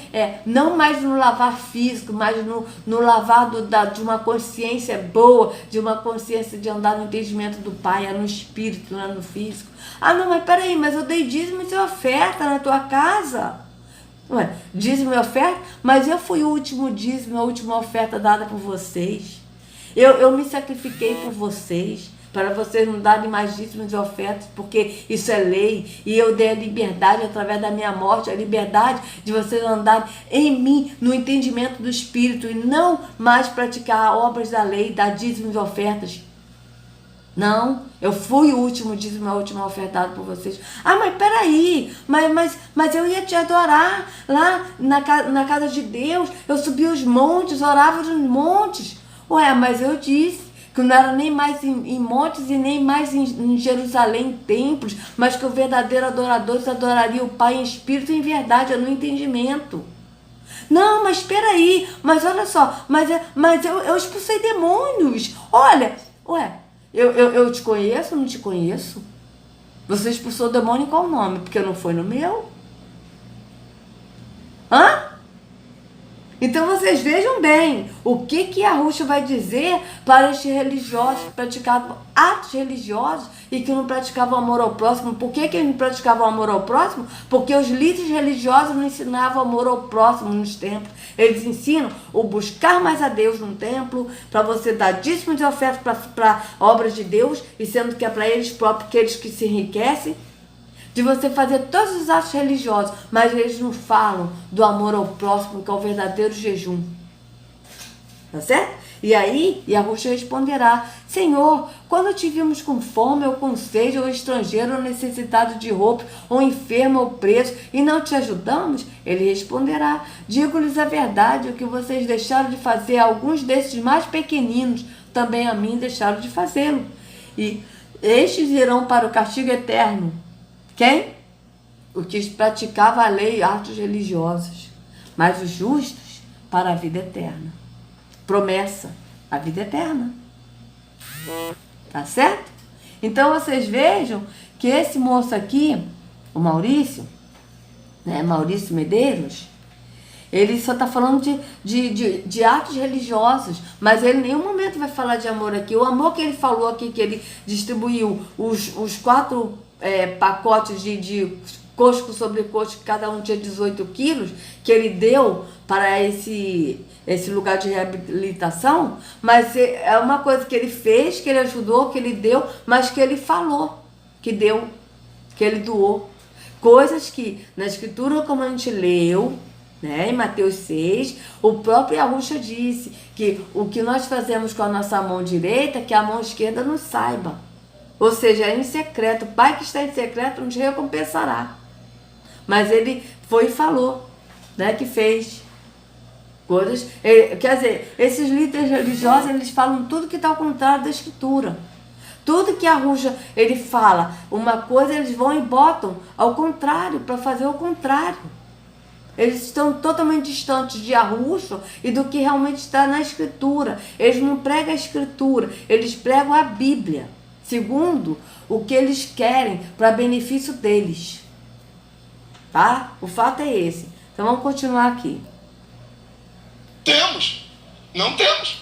não mais no lavar físico, mas no lavar de uma consciência boa, de uma consciência de andar no entendimento do Pai, é no espírito, não é no físico. Ah, não, mas espera aí, mas eu dei dízimo e oferta na tua casa. Ué, dízimo e oferta? Mas eu fui o último dízimo, a última oferta dada por vocês. Eu me sacrifiquei por vocês, para vocês não darem mais dízimos e ofertas, porque isso é lei. E eu dei a liberdade, através da minha morte, a liberdade de vocês andarem em mim, no entendimento do Espírito, e não mais praticar obras da lei, dar dízimos e ofertas. Não, eu fui o último dízimo, a última ofertada por vocês. Ah, mas peraí, mas eu ia te adorar lá na casa de Deus, eu subi os montes, orava nos montes. Ué, mas eu disse que não era nem mais em montes e nem mais em Jerusalém, em templos, mas que o verdadeiro adorador adoraria o Pai em espírito e em verdade, é no entendimento. Não, mas espera aí, mas olha só, mas eu expulsei demônios. Olha, ué, eu te conheço ou não te conheço? Você expulsou o demônio em qual nome? Porque não foi no meu? Então vocês vejam bem o que Yahushua vai dizer para estes religiosos que praticavam atos religiosos e que não praticavam amor ao próximo. Por que eles não praticavam amor ao próximo? Porque os líderes religiosos não ensinavam amor ao próximo nos templos. Eles ensinam o buscar mais a Deus no templo, para você dar dízimos de oferta para obras de Deus, e sendo que é para eles próprios, aqueles que se enriquecem, de você fazer todos os atos religiosos, mas eles não falam do amor ao próximo, que é o verdadeiro jejum. Tá certo? E aí, Yahushua responderá: Senhor, quando te vimos com fome, ou com sede, ou estrangeiro, ou necessitado de roupa, ou enfermo, ou preso, e não te ajudamos? Ele responderá: digo-lhes a verdade, o que vocês deixaram de fazer a alguns desses mais pequeninos, também a mim deixaram de fazê-lo. E estes irão para o castigo eterno. Quem? O que praticava a lei e atos religiosos, mas os justos para a vida eterna. Promessa, a vida eterna. Tá certo? Então vocês vejam que esse moço aqui, o Maurício, né, Maurício Medeiros, ele só está falando de atos religiosos, mas ele em nenhum momento vai falar de amor aqui. O amor que ele falou aqui, que ele distribuiu os 4 pacotes de coxo sobre coxo, cada um tinha 18 quilos, que ele deu para esse lugar de reabilitação, mas é uma coisa que ele fez, que ele ajudou, que ele deu, mas que ele falou, que deu, que ele doou. Coisas que na escritura, como a gente leu, né, em Mateus 6, o próprio Arrucha disse que o que nós fazemos com a nossa mão direita, que a mão esquerda não saiba. Ou seja, é em secreto. O Pai que está em secreto nos recompensará. Mas ele foi e falou, né, que fez coisas. Quer dizer, esses líderes religiosos, eles falam tudo que está ao contrário da escritura. Tudo que Arrucha, ele fala uma coisa, eles vão e botam ao contrário, para fazer o contrário. Eles estão totalmente distantes de Arrucha e do que realmente está na escritura. Eles não pregam a escritura, eles pregam a Bíblia, segundo o que eles querem, para benefício deles. Tá? O fato é esse. Então vamos continuar aqui.
Temos, não temos.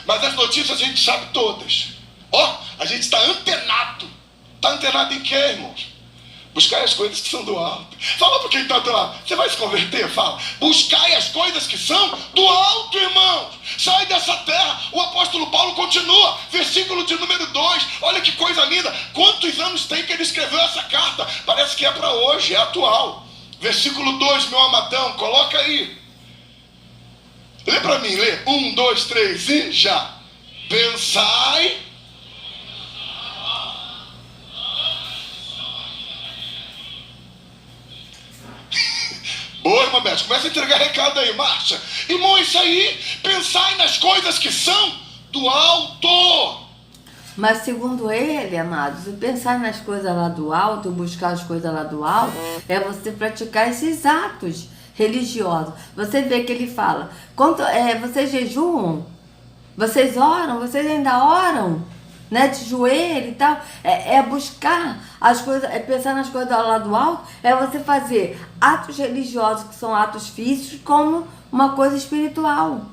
Mas as notícias a gente sabe todas. Ó, a gente está antenado. Está antenado em quê, irmãos? Buscai as coisas que são do alto. Fala para quem está do lado. Você vai se converter? Fala. Buscai as coisas que são do alto, irmãos. Sai dessa terra. O apóstolo Paulo continua. Versículo de número 2. Olha que coisa linda. Quantos anos tem que ele escreveu essa carta? Parece que é para hoje, é atual. Versículo 2, meu amadão. Coloca aí. Lê para mim, lê. 1, 2, 3 e já. Pensai. Boa, irmã Beth, começa a entregar recado aí, marcha. Irmão, isso aí, pensai nas coisas que são do alto.
Mas segundo ele, amados, o pensar nas coisas lá do alto, buscar as coisas lá do alto, é você praticar esses atos religiosos. Você vê que ele fala, vocês jejuam, vocês oram, vocês ainda oram, né, de joelho e tal, é buscar as coisas, é pensar nas coisas lá do alto, é você fazer atos religiosos, que são atos físicos, como uma coisa espiritual.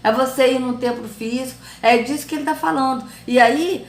É você ir num templo físico, é disso que ele está falando. E aí,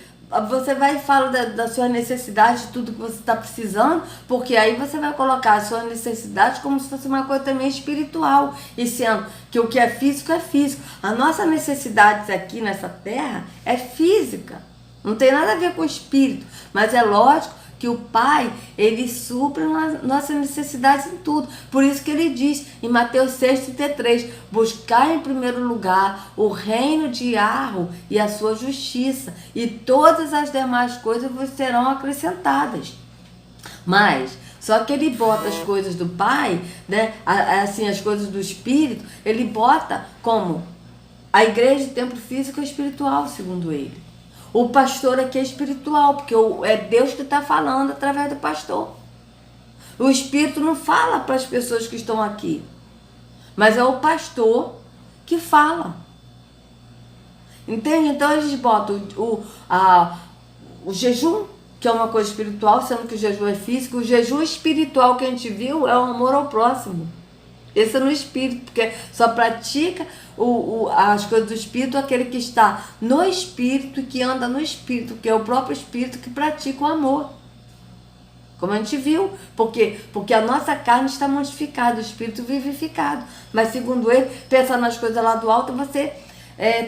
você vai e fala da sua necessidade, de tudo que você está precisando, porque aí você vai colocar a sua necessidade como se fosse uma coisa também espiritual, e sendo que o que é físico é físico. A nossa necessidade aqui nessa terra é física. Não tem nada a ver com o espírito, mas é lógico que o Pai, ele supre nossas necessidades em tudo. Por isso que ele diz em Mateus 6,33, buscar em primeiro lugar o reino de Arro e a sua justiça, e todas as demais coisas vos serão acrescentadas. Mas, só que ele bota as coisas do Pai, né, assim, as coisas do Espírito, ele bota como a igreja, o templo físico e espiritual, segundo ele. O pastor aqui é espiritual, porque é Deus que está falando através do pastor. O Espírito não fala para as pessoas que estão aqui, mas é o pastor que fala. Entende? Então eles botam o jejum, que é uma coisa espiritual, sendo que o jejum é físico. O jejum espiritual que a gente viu é o amor ao próximo. Esse é no espírito, porque só pratica as coisas do espírito aquele que está no espírito e que anda no espírito, que é o próprio espírito que pratica o amor. Como a gente viu, porque a nossa carne está mortificada, o espírito vivificado. Mas segundo ele, pensar nas coisas lá do alto, você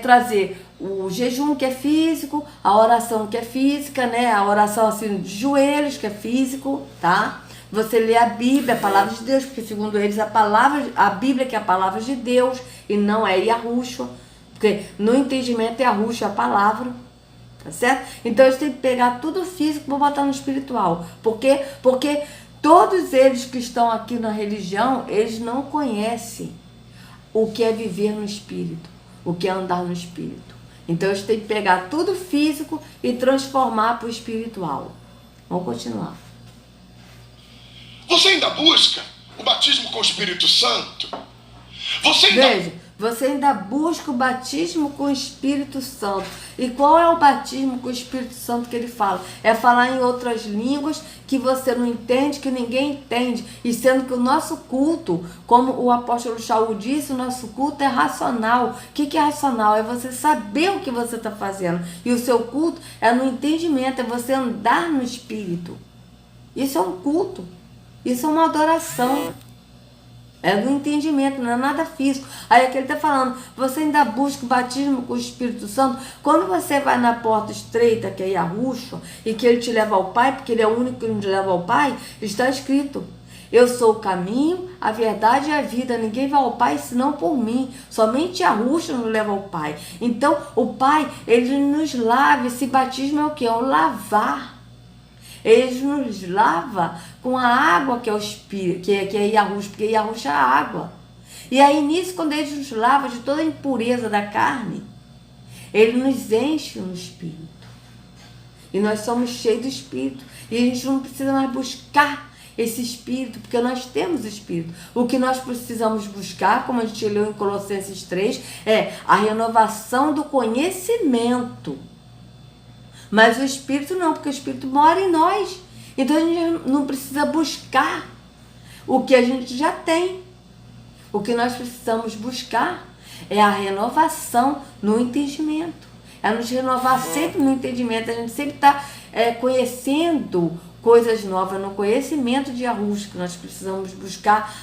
trazer o jejum, que é físico, a oração, que é física, né? A oração assim de joelhos, que é físico, tá? Você lê a Bíblia, a palavra de Deus, porque segundo eles a Bíblia que é a palavra de Deus e não é Yahushua, porque no entendimento é Yahushua a palavra, tá certo? Então eles têm que pegar tudo físico para botar no espiritual. Por quê? Porque todos eles que estão aqui na religião, eles não conhecem o que é viver no espírito, o que é andar no espírito. Então eles têm que pegar tudo físico e transformar para o espiritual. Vamos continuar. Você
ainda busca o batismo com o Espírito Santo?
Veja, Você ainda busca o batismo com o Espírito Santo. E qual é o batismo com o Espírito Santo que ele fala? É falar em outras línguas que você não entende, que ninguém entende. E sendo que o nosso culto, como o apóstolo Shaul disse, o nosso culto é racional. O que é racional? É você saber o que você está fazendo. E o seu culto é no entendimento, é você andar no Espírito. Isso é um culto. Isso é uma adoração. É do entendimento, não é nada físico. Aí aqui ele está falando, você ainda busca o batismo com o Espírito Santo. Quando você vai na porta estreita, que é Yahushua, e que ele te leva ao Pai, porque ele é o único que nos leva ao Pai, está escrito, eu sou o caminho, a verdade e a vida. Ninguém vai ao Pai senão por mim. Somente Yahushua nos leva ao Pai. Então, o Pai, ele nos lava. Esse batismo é o quê? É o lavar. Ele nos lava com a água que é o Espírito, que é Yahushua, porque Yahushua é a água. E aí nisso, quando ele nos lava de toda a impureza da carne, ele nos enche no Espírito. E nós somos cheios do Espírito. E a gente não precisa mais buscar esse Espírito, porque nós temos Espírito. O que nós precisamos buscar, como a gente leu em Colossenses 3, é a renovação do conhecimento. Mas o Espírito não, porque o Espírito mora em nós. Então a gente não precisa buscar o que a gente já tem. O que nós precisamos buscar é a renovação no entendimento. É nos renovar sempre no entendimento. A gente sempre está conhecendo coisas novas, no conhecimento de Yahushua, que nós precisamos buscar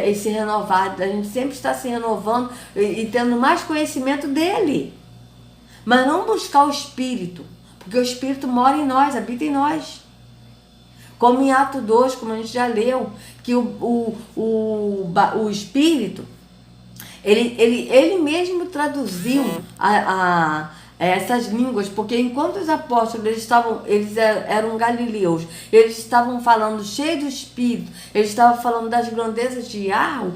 esse renovar. A gente sempre está se renovando e tendo mais conhecimento dele. Mas não buscar o Espírito. Porque o Espírito mora em nós, habita em nós. Como em Atos 2, como a gente já leu, que o Espírito, ele mesmo traduziu essas línguas, porque enquanto os apóstolos eles eram galileus, eles estavam falando cheio do Espírito, eles estavam falando das grandezas de Yahweh,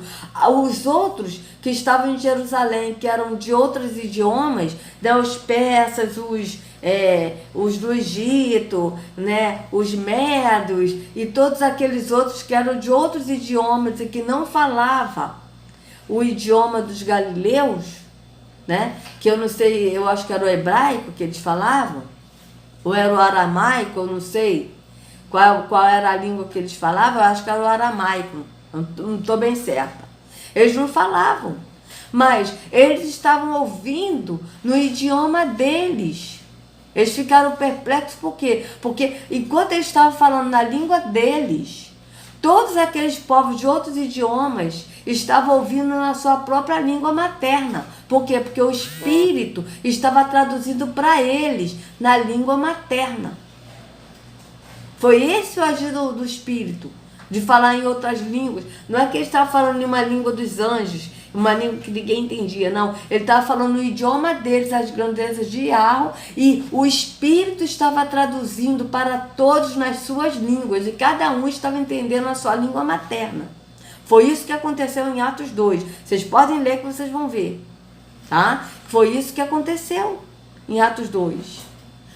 os outros que estavam em Jerusalém, que eram de outros idiomas, né, os persas, os do Egito, né, os medos e todos aqueles outros que eram de outros idiomas e que não falavam o idioma dos galileus, né, que eu não sei, eu acho que era o hebraico que eles falavam, ou era o aramaico, eu não sei qual era a língua que eles falavam, eu acho que era o aramaico, não estou bem certa. Eles não falavam, mas eles estavam ouvindo no idioma deles. Eles ficaram perplexos por quê? Porque enquanto eles estavam falando na língua deles, todos aqueles povos de outros idiomas estavam ouvindo na sua própria língua materna. Por quê? Porque o Espírito estava traduzindo para eles na língua materna. Foi esse o agir do Espírito, de falar em outras línguas. Não é que ele estava falando em uma língua dos anjos, uma língua que ninguém entendia, não. Ele estava falando no idioma deles, as grandezas de Yahweh, e o Espírito estava traduzindo para todos nas suas línguas, e cada um estava entendendo a sua língua materna. Foi isso que aconteceu em Atos 2. Vocês podem ler que vocês vão ver, tá? Foi isso que aconteceu em Atos 2.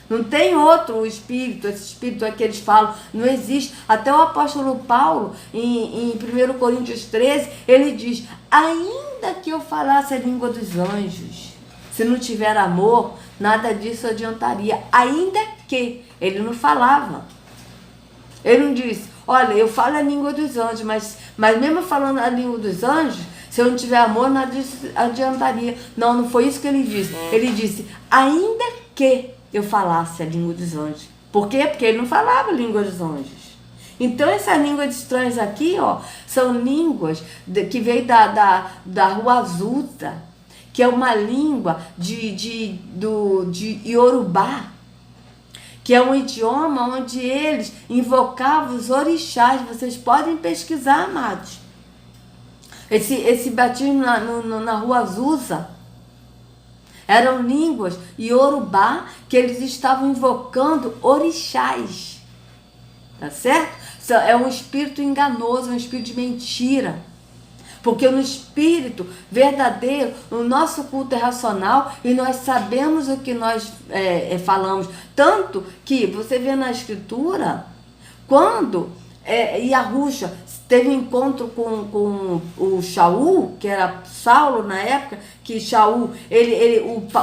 Não tem outro Espírito, esse Espírito que eles falam, não existe. Até o apóstolo Paulo, em 1 Coríntios 13, ele diz, ainda que eu falasse a língua dos anjos, se não tiver amor, nada disso adiantaria. Ainda que, ele não falava. Ele não disse, olha, eu falo a língua dos anjos, mas mesmo falando a língua dos anjos, se eu não tiver amor, nada disso adiantaria. Não, não foi isso que ele disse. Ele disse, ainda que eu falasse a língua dos anjos. Por quê? Porque ele não falava a língua dos anjos. Então, essas línguas estranhas aqui, ó, são línguas que veio da Rua Azusa, que é uma língua de Iorubá, que é um idioma onde eles invocavam os orixás. Vocês podem pesquisar, amados. Esse batismo na Rua Azusa eram línguas Iorubá que eles estavam invocando orixás. Tá certo? É um espírito enganoso, um espírito de mentira. Porque no espírito verdadeiro, o nosso culto é racional e nós sabemos o que nós falamos. Tanto que você vê na escritura, quando Yahushua teve um encontro com o Shaul, que era Saulo na época, que Shaul,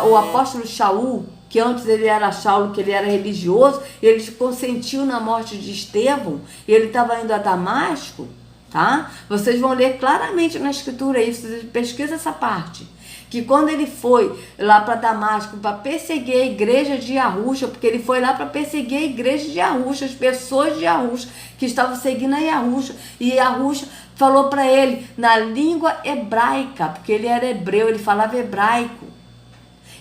o apóstolo Shaul, que antes ele era Saulo, que ele era religioso, ele consentiu na morte de Estevão, e ele estava indo a Damasco, tá? Vocês vão ler claramente na escritura isso, pesquisa essa parte. Que quando ele foi lá para Damasco para perseguir a igreja de Yahushua, porque ele foi lá para perseguir a igreja de Yahushua, as pessoas de Yahushua que estavam seguindo a Yahushua, e Yahushua falou para ele na língua hebraica, porque ele era hebreu, ele falava hebraico.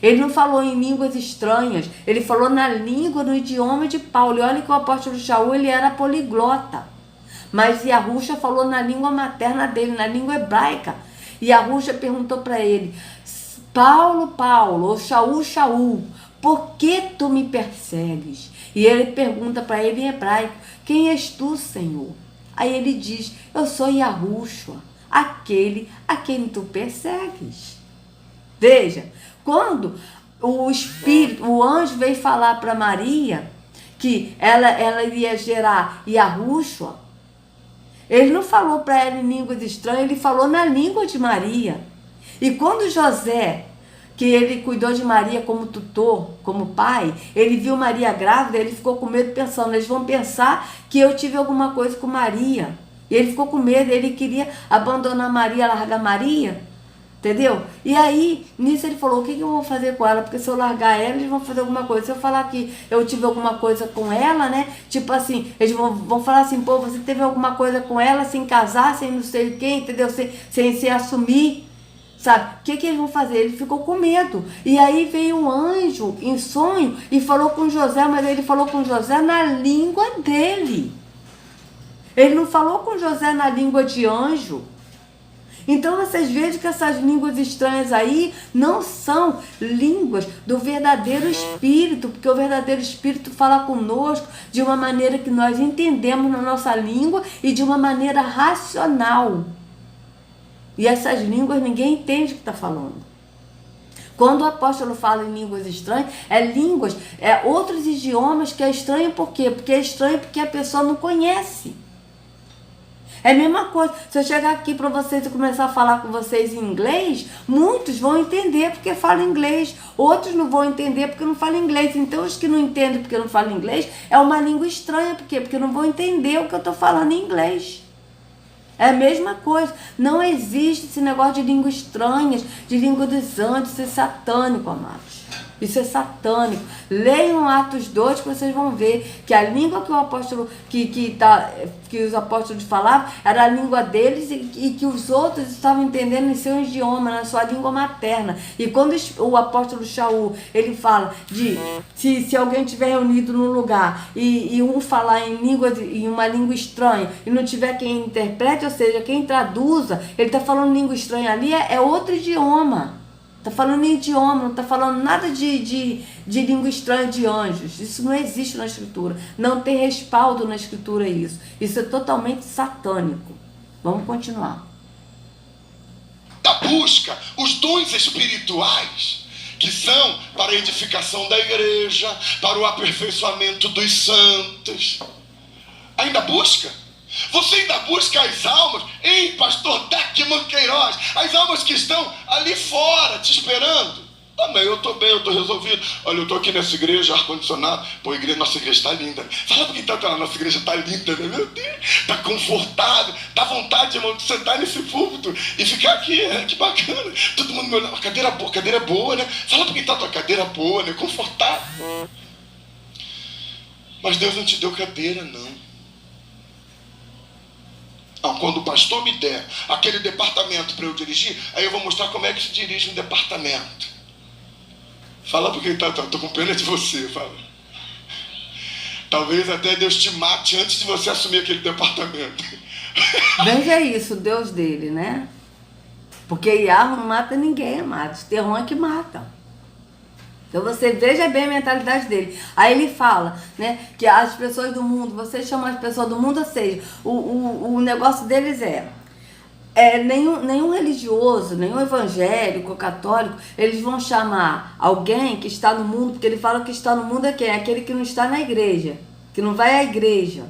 Ele não falou em línguas estranhas, ele falou na língua, no idioma de Paulo. E olha que o apóstolo Shaul, ele era poliglota, mas Yahushua falou na língua materna dele, na língua hebraica. E Yahushua perguntou para ele: Paulo, Paulo, ou Shaul, Shaul, por que tu me persegues? E ele pergunta para ele em hebraico: quem és tu, Senhor? Aí ele diz: eu sou Yahushua, aquele a quem tu persegues. Veja, quando o anjo veio falar para Maria que ela iria gerar Yahushua, ele não falou para ela em línguas estranhas, ele falou na língua de Maria. E quando José, que ele cuidou de Maria como tutor, como pai, ele viu Maria grávida, ele ficou com medo pensando, eles vão pensar que eu tive alguma coisa com Maria. E ele ficou com medo, ele queria abandonar Maria, largar Maria, entendeu? E aí, nisso ele falou, o que eu vou fazer com ela? Porque se eu largar ela, eles vão fazer alguma coisa. Se eu falar que eu tive alguma coisa com ela, né? Tipo assim, eles vão falar assim, pô, você teve alguma coisa com ela, sem casar, sem não sei quem, entendeu? Sem se assumir, sabe? O que eles vão fazer? Ele ficou com medo. E aí veio um anjo em sonho e falou com José, mas ele falou com José na língua dele. Ele não falou com José na língua de anjo. Então vocês vejam que essas línguas estranhas aí não são línguas do verdadeiro Espírito, porque o verdadeiro Espírito fala conosco de uma maneira que nós entendemos na nossa língua e de uma maneira racional. E essas línguas ninguém entende o que está falando. Quando o apóstolo fala em línguas estranhas, outros idiomas que é estranho por quê? Porque é estranho porque a pessoa não conhece. É a mesma coisa, se eu chegar aqui para vocês e começar a falar com vocês em inglês, muitos vão entender porque falam inglês, outros não vão entender porque não falam inglês. Então os que não entendem porque não falam inglês, é uma língua estranha, por quê? Porque não vão entender o que eu estou falando em inglês. É a mesma coisa, não existe esse negócio de línguas estranhas, de língua dos anjos, isso é satânico, amados. Isso é satânico. Leiam Atos 2 que vocês vão ver que a língua que o apóstolo, que os apóstolos falavam era a língua deles e que os outros estavam entendendo em seu idioma, na sua língua materna. E quando o apóstolo Shaul, ele fala de se alguém estiver reunido num lugar e um falar em uma língua estranha e não tiver quem interprete, ou seja, quem traduza, ele está falando língua estranha ali, é outro idioma. Está falando em idioma, não está falando nada de língua estranha de anjos. Isso não existe na Escritura. Não tem respaldo na Escritura isso. Isso é totalmente satânico. Vamos continuar.
Da busca, os dons espirituais, que são para a edificação da igreja, para o aperfeiçoamento dos santos. Ainda busca? Você ainda busca as almas? Ei, pastor Deckman Queiroz, as almas que estão ali fora te esperando. Também, eu estou bem, eu estou resolvido. Olha, eu estou aqui nessa igreja, ar-condicionado. Pô, nossa igreja está linda. Fala por que tanto a nossa igreja está linda, né? Meu Deus, está confortável. Dá vontade, irmão, de sentar nesse púlpito e ficar aqui, que bacana. Todo mundo me olhando, cadeira boa, né? Fala por que tanto a cadeira boa, né? Confortável. Mas Deus não te deu cadeira, não. Quando o pastor me der aquele departamento para eu dirigir, aí eu vou mostrar como é que se dirige um departamento. Fala porque tô com pena de você, fala. Talvez até Deus te mate antes de você assumir aquele departamento.
Veja isso, o Deus dele, né? Porque Yahweh não mata ninguém, amados. Terror é que mata. Então você veja bem a mentalidade dele. Aí ele fala, né, que as pessoas do mundo, vocês chamam as pessoas do mundo, ou seja, o negócio deles nenhum religioso, nenhum evangélico, católico, eles vão chamar alguém que está no mundo, porque ele fala que está no mundo é quem? É aquele que não está na igreja, que não vai à igreja.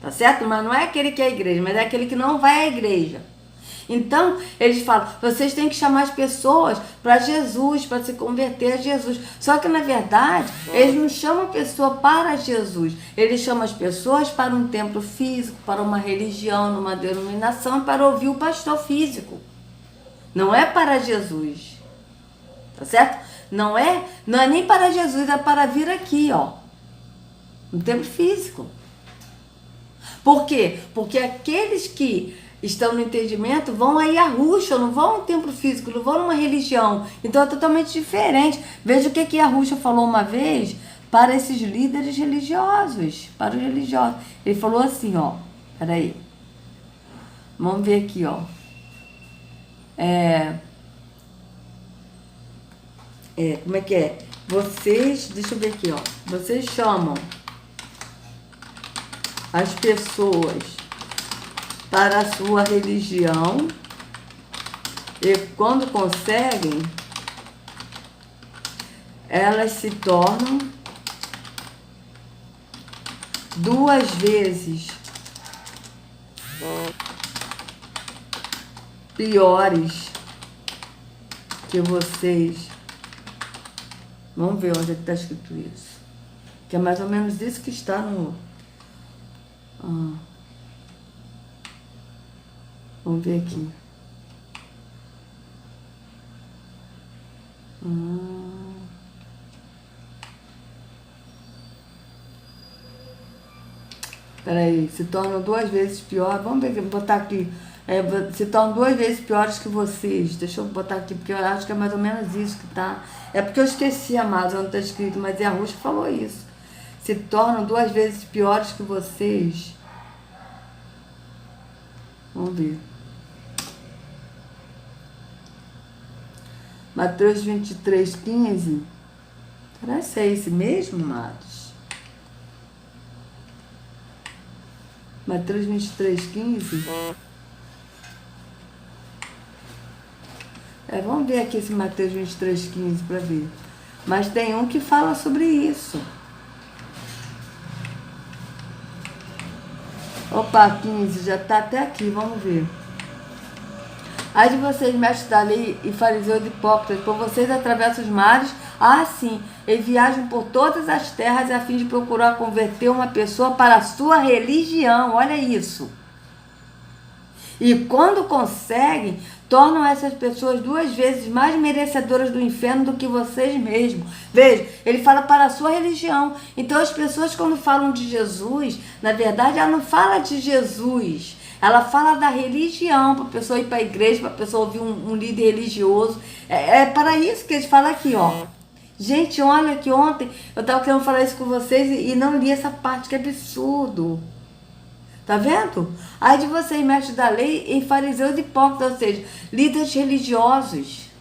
Tá certo? Mas não é aquele que é a igreja, mas é aquele que não vai à igreja. Então, eles falam, vocês têm que chamar as pessoas para Jesus, para se converter a Jesus. Só que, na verdade, eles não chamam a pessoa para Jesus. Eles chamam as pessoas para um templo físico, para uma religião, numa denominação, para ouvir o pastor físico. Não é para Jesus. Tá certo? Não é nem para Jesus, é para vir aqui, ó. No templo físico. Por quê? Porque aqueles que estão no entendimento vão a Yahushua, não vão a um templo físico, não vão numa religião. Então é totalmente diferente. Veja o que Yahushua falou uma vez para esses líderes religiosos, para os religiosos. Ele falou assim, ó, peraí. Vamos ver aqui, ó. Como é que é? Vocês, deixa eu ver aqui, ó. Vocês chamam as pessoas para a sua religião e quando conseguem, elas se tornam 2 vezes piores que vocês. Vamos ver onde é que está escrito isso. Que é mais ou menos isso que está no... Vamos ver aqui. Peraí, se tornam 2 vezes pior. Vamos ver, botar aqui. Se tornam 2 vezes piores que vocês. Deixa eu botar aqui, porque eu acho que é mais ou menos isso que tá. É porque eu esqueci, amados, onde está escrito, mas é a Ruth que falou isso. Se tornam 2 vezes piores que vocês. Vamos ver. Mateus 23, 15. Será que é esse mesmo, amados? Mateus 23, 15. Vamos ver aqui esse Mateus 23, 15 para ver. Mas tem um que fala sobre isso. Opa, 15, já está até aqui, vamos ver. Ai de vocês, mestres da lei e fariseus hipócritas, por vocês atravessam os mares, sim, e viajam por todas as terras a fim de procurar converter uma pessoa para a sua religião, olha isso. E quando conseguem, tornam essas pessoas 2 vezes mais merecedoras do inferno do que vocês mesmos. Veja, ele fala para a sua religião. Então as pessoas quando falam de Jesus, na verdade ela não fala de Jesus. Ela fala da religião, para a pessoa ir para a igreja, para a pessoa ouvir um líder religioso. É para isso que eles falam aqui, ó. Gente, olha que ontem eu estava querendo falar isso com vocês e não li essa parte, que absurdo. Tá vendo? Ai de vocês, mestres da lei e fariseus hipócritas, ou seja, líderes religiosos.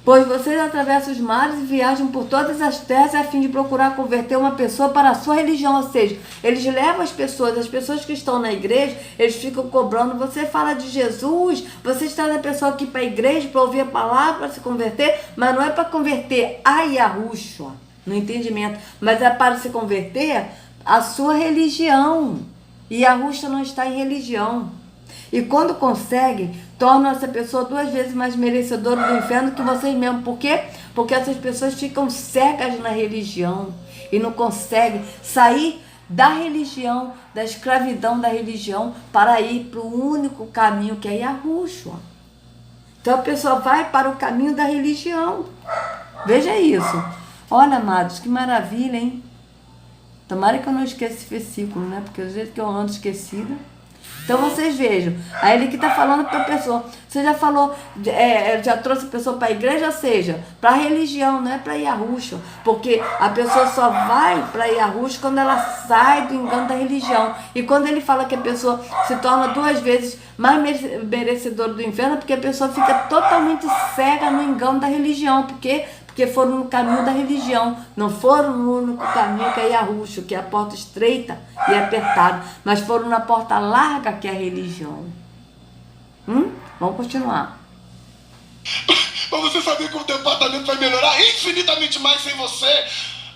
Pois vocês atravessam os mares e viajam por todas as terras a fim de procurar converter uma pessoa para a sua religião. Ou seja, eles levam as pessoas que estão na igreja, eles ficam cobrando. Você fala de Jesus, você está na pessoa aqui para a igreja, para ouvir a palavra, para se converter, mas não é para converter a Yahushua, no entendimento, mas é para se converter a sua religião. E Yahushua não está em religião. E quando conseguem, tornam essa pessoa 2 vezes mais merecedora do inferno que vocês mesmos. Por quê? Porque essas pessoas ficam cegas na religião e não conseguem sair da religião, da escravidão da religião, para ir para o único caminho que é Yahushua. Então a pessoa vai para o caminho da religião. Veja isso. Olha, amados, que maravilha, hein? Tomara que eu não esqueça esse versículo, né? Porque às vezes que eu ando esquecida. Então vocês vejam, aí ele que está falando para a pessoa, você já falou, já trouxe a pessoa para a igreja, ou seja, para a religião, não é para Yahushua, porque a pessoa só vai para Yahushua quando ela sai do engano da religião. E quando ele fala que a pessoa se torna 2 vezes mais merecedora do inferno, porque a pessoa fica totalmente cega no engano da religião, porque foram no caminho da religião, não foram no único caminho que é Yahushua, que é a porta estreita e apertada, mas foram na porta larga que é a religião. Vamos continuar.
Mas você sabia que o departamento vai melhorar infinitamente mais sem você?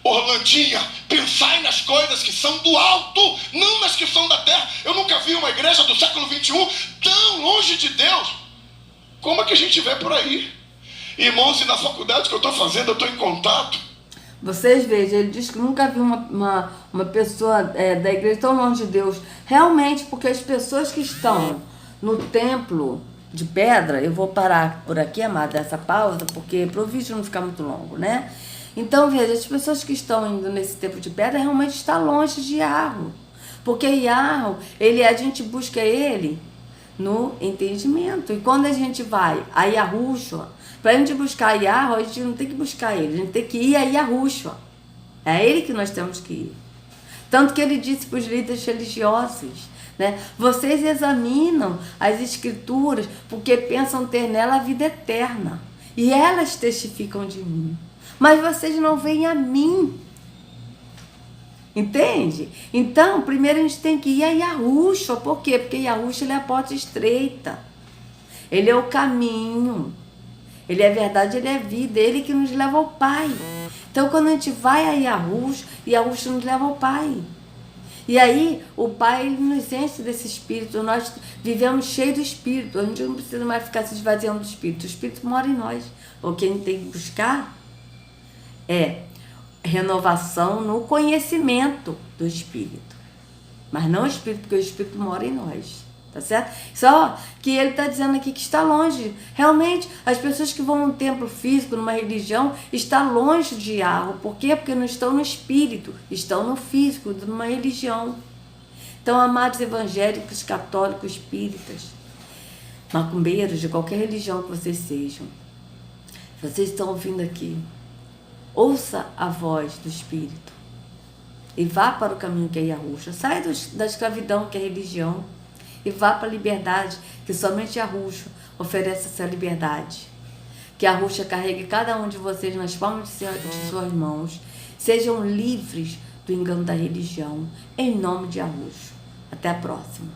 Orlandinha, pensai nas coisas que são do alto, não nas que são da terra. Eu nunca vi uma igreja do século XXI tão longe de Deus. Como é que a gente vê por aí? Irmãos, e na faculdade que eu estou fazendo, eu estou em contato.
Vocês vejam, ele diz que nunca viu uma pessoa da igreja tão longe de Deus. Realmente, porque as pessoas que estão no templo de pedra, eu vou parar por aqui, amada, essa pausa, porque para o vídeo não ficar muito longo, né? Então, veja, as pessoas que estão indo nesse templo de pedra realmente estão longe de Yahweh. Porque Yahweh, a gente busca ele no entendimento. E quando a gente vai a Yahushua, para a gente buscar Yahweh, a gente não tem que buscar ele, a gente tem que ir a Yahushua. É a ele que nós temos que ir. Tanto que ele disse para os líderes religiosos, né? Vocês examinam as escrituras porque pensam ter nela a vida eterna. E elas testificam de mim. Mas vocês não veem a mim. Entende? Então, primeiro a gente tem que ir a Yahushua. Por quê? Porque Yahushua, ele é a porta estreita. Ele é o caminho. Ele é verdade, ele é vida. Ele que nos leva ao Pai. Então, quando a gente vai a Yahushua, Yahushua nos leva ao Pai. E aí, o Pai, ele nos enche desse Espírito. Nós vivemos cheios do Espírito. A gente não precisa mais ficar se esvaziando do Espírito. O Espírito mora em nós. O que a gente tem que buscar é renovação no conhecimento do Espírito. Mas não o Espírito, porque o Espírito mora em nós. Tá certo? Só que ele está dizendo aqui que está longe. Realmente, as pessoas que vão num templo físico, numa religião, estão longe de Yahweh. Por quê? Porque não estão no espírito, estão no físico, numa religião. Então, amados evangélicos, católicos, espíritas, macumbeiros, de qualquer religião que vocês sejam, vocês estão ouvindo aqui, ouça a voz do Espírito e vá para o caminho que é Yahushua. Sai da escravidão que é religião e vá para a liberdade, que somente Yahushua oferece essa liberdade. Que Yahushua carregue cada um de vocês nas palmas de suas mãos. Sejam livres do engano da religião, em nome de Yahushua. Até a próxima.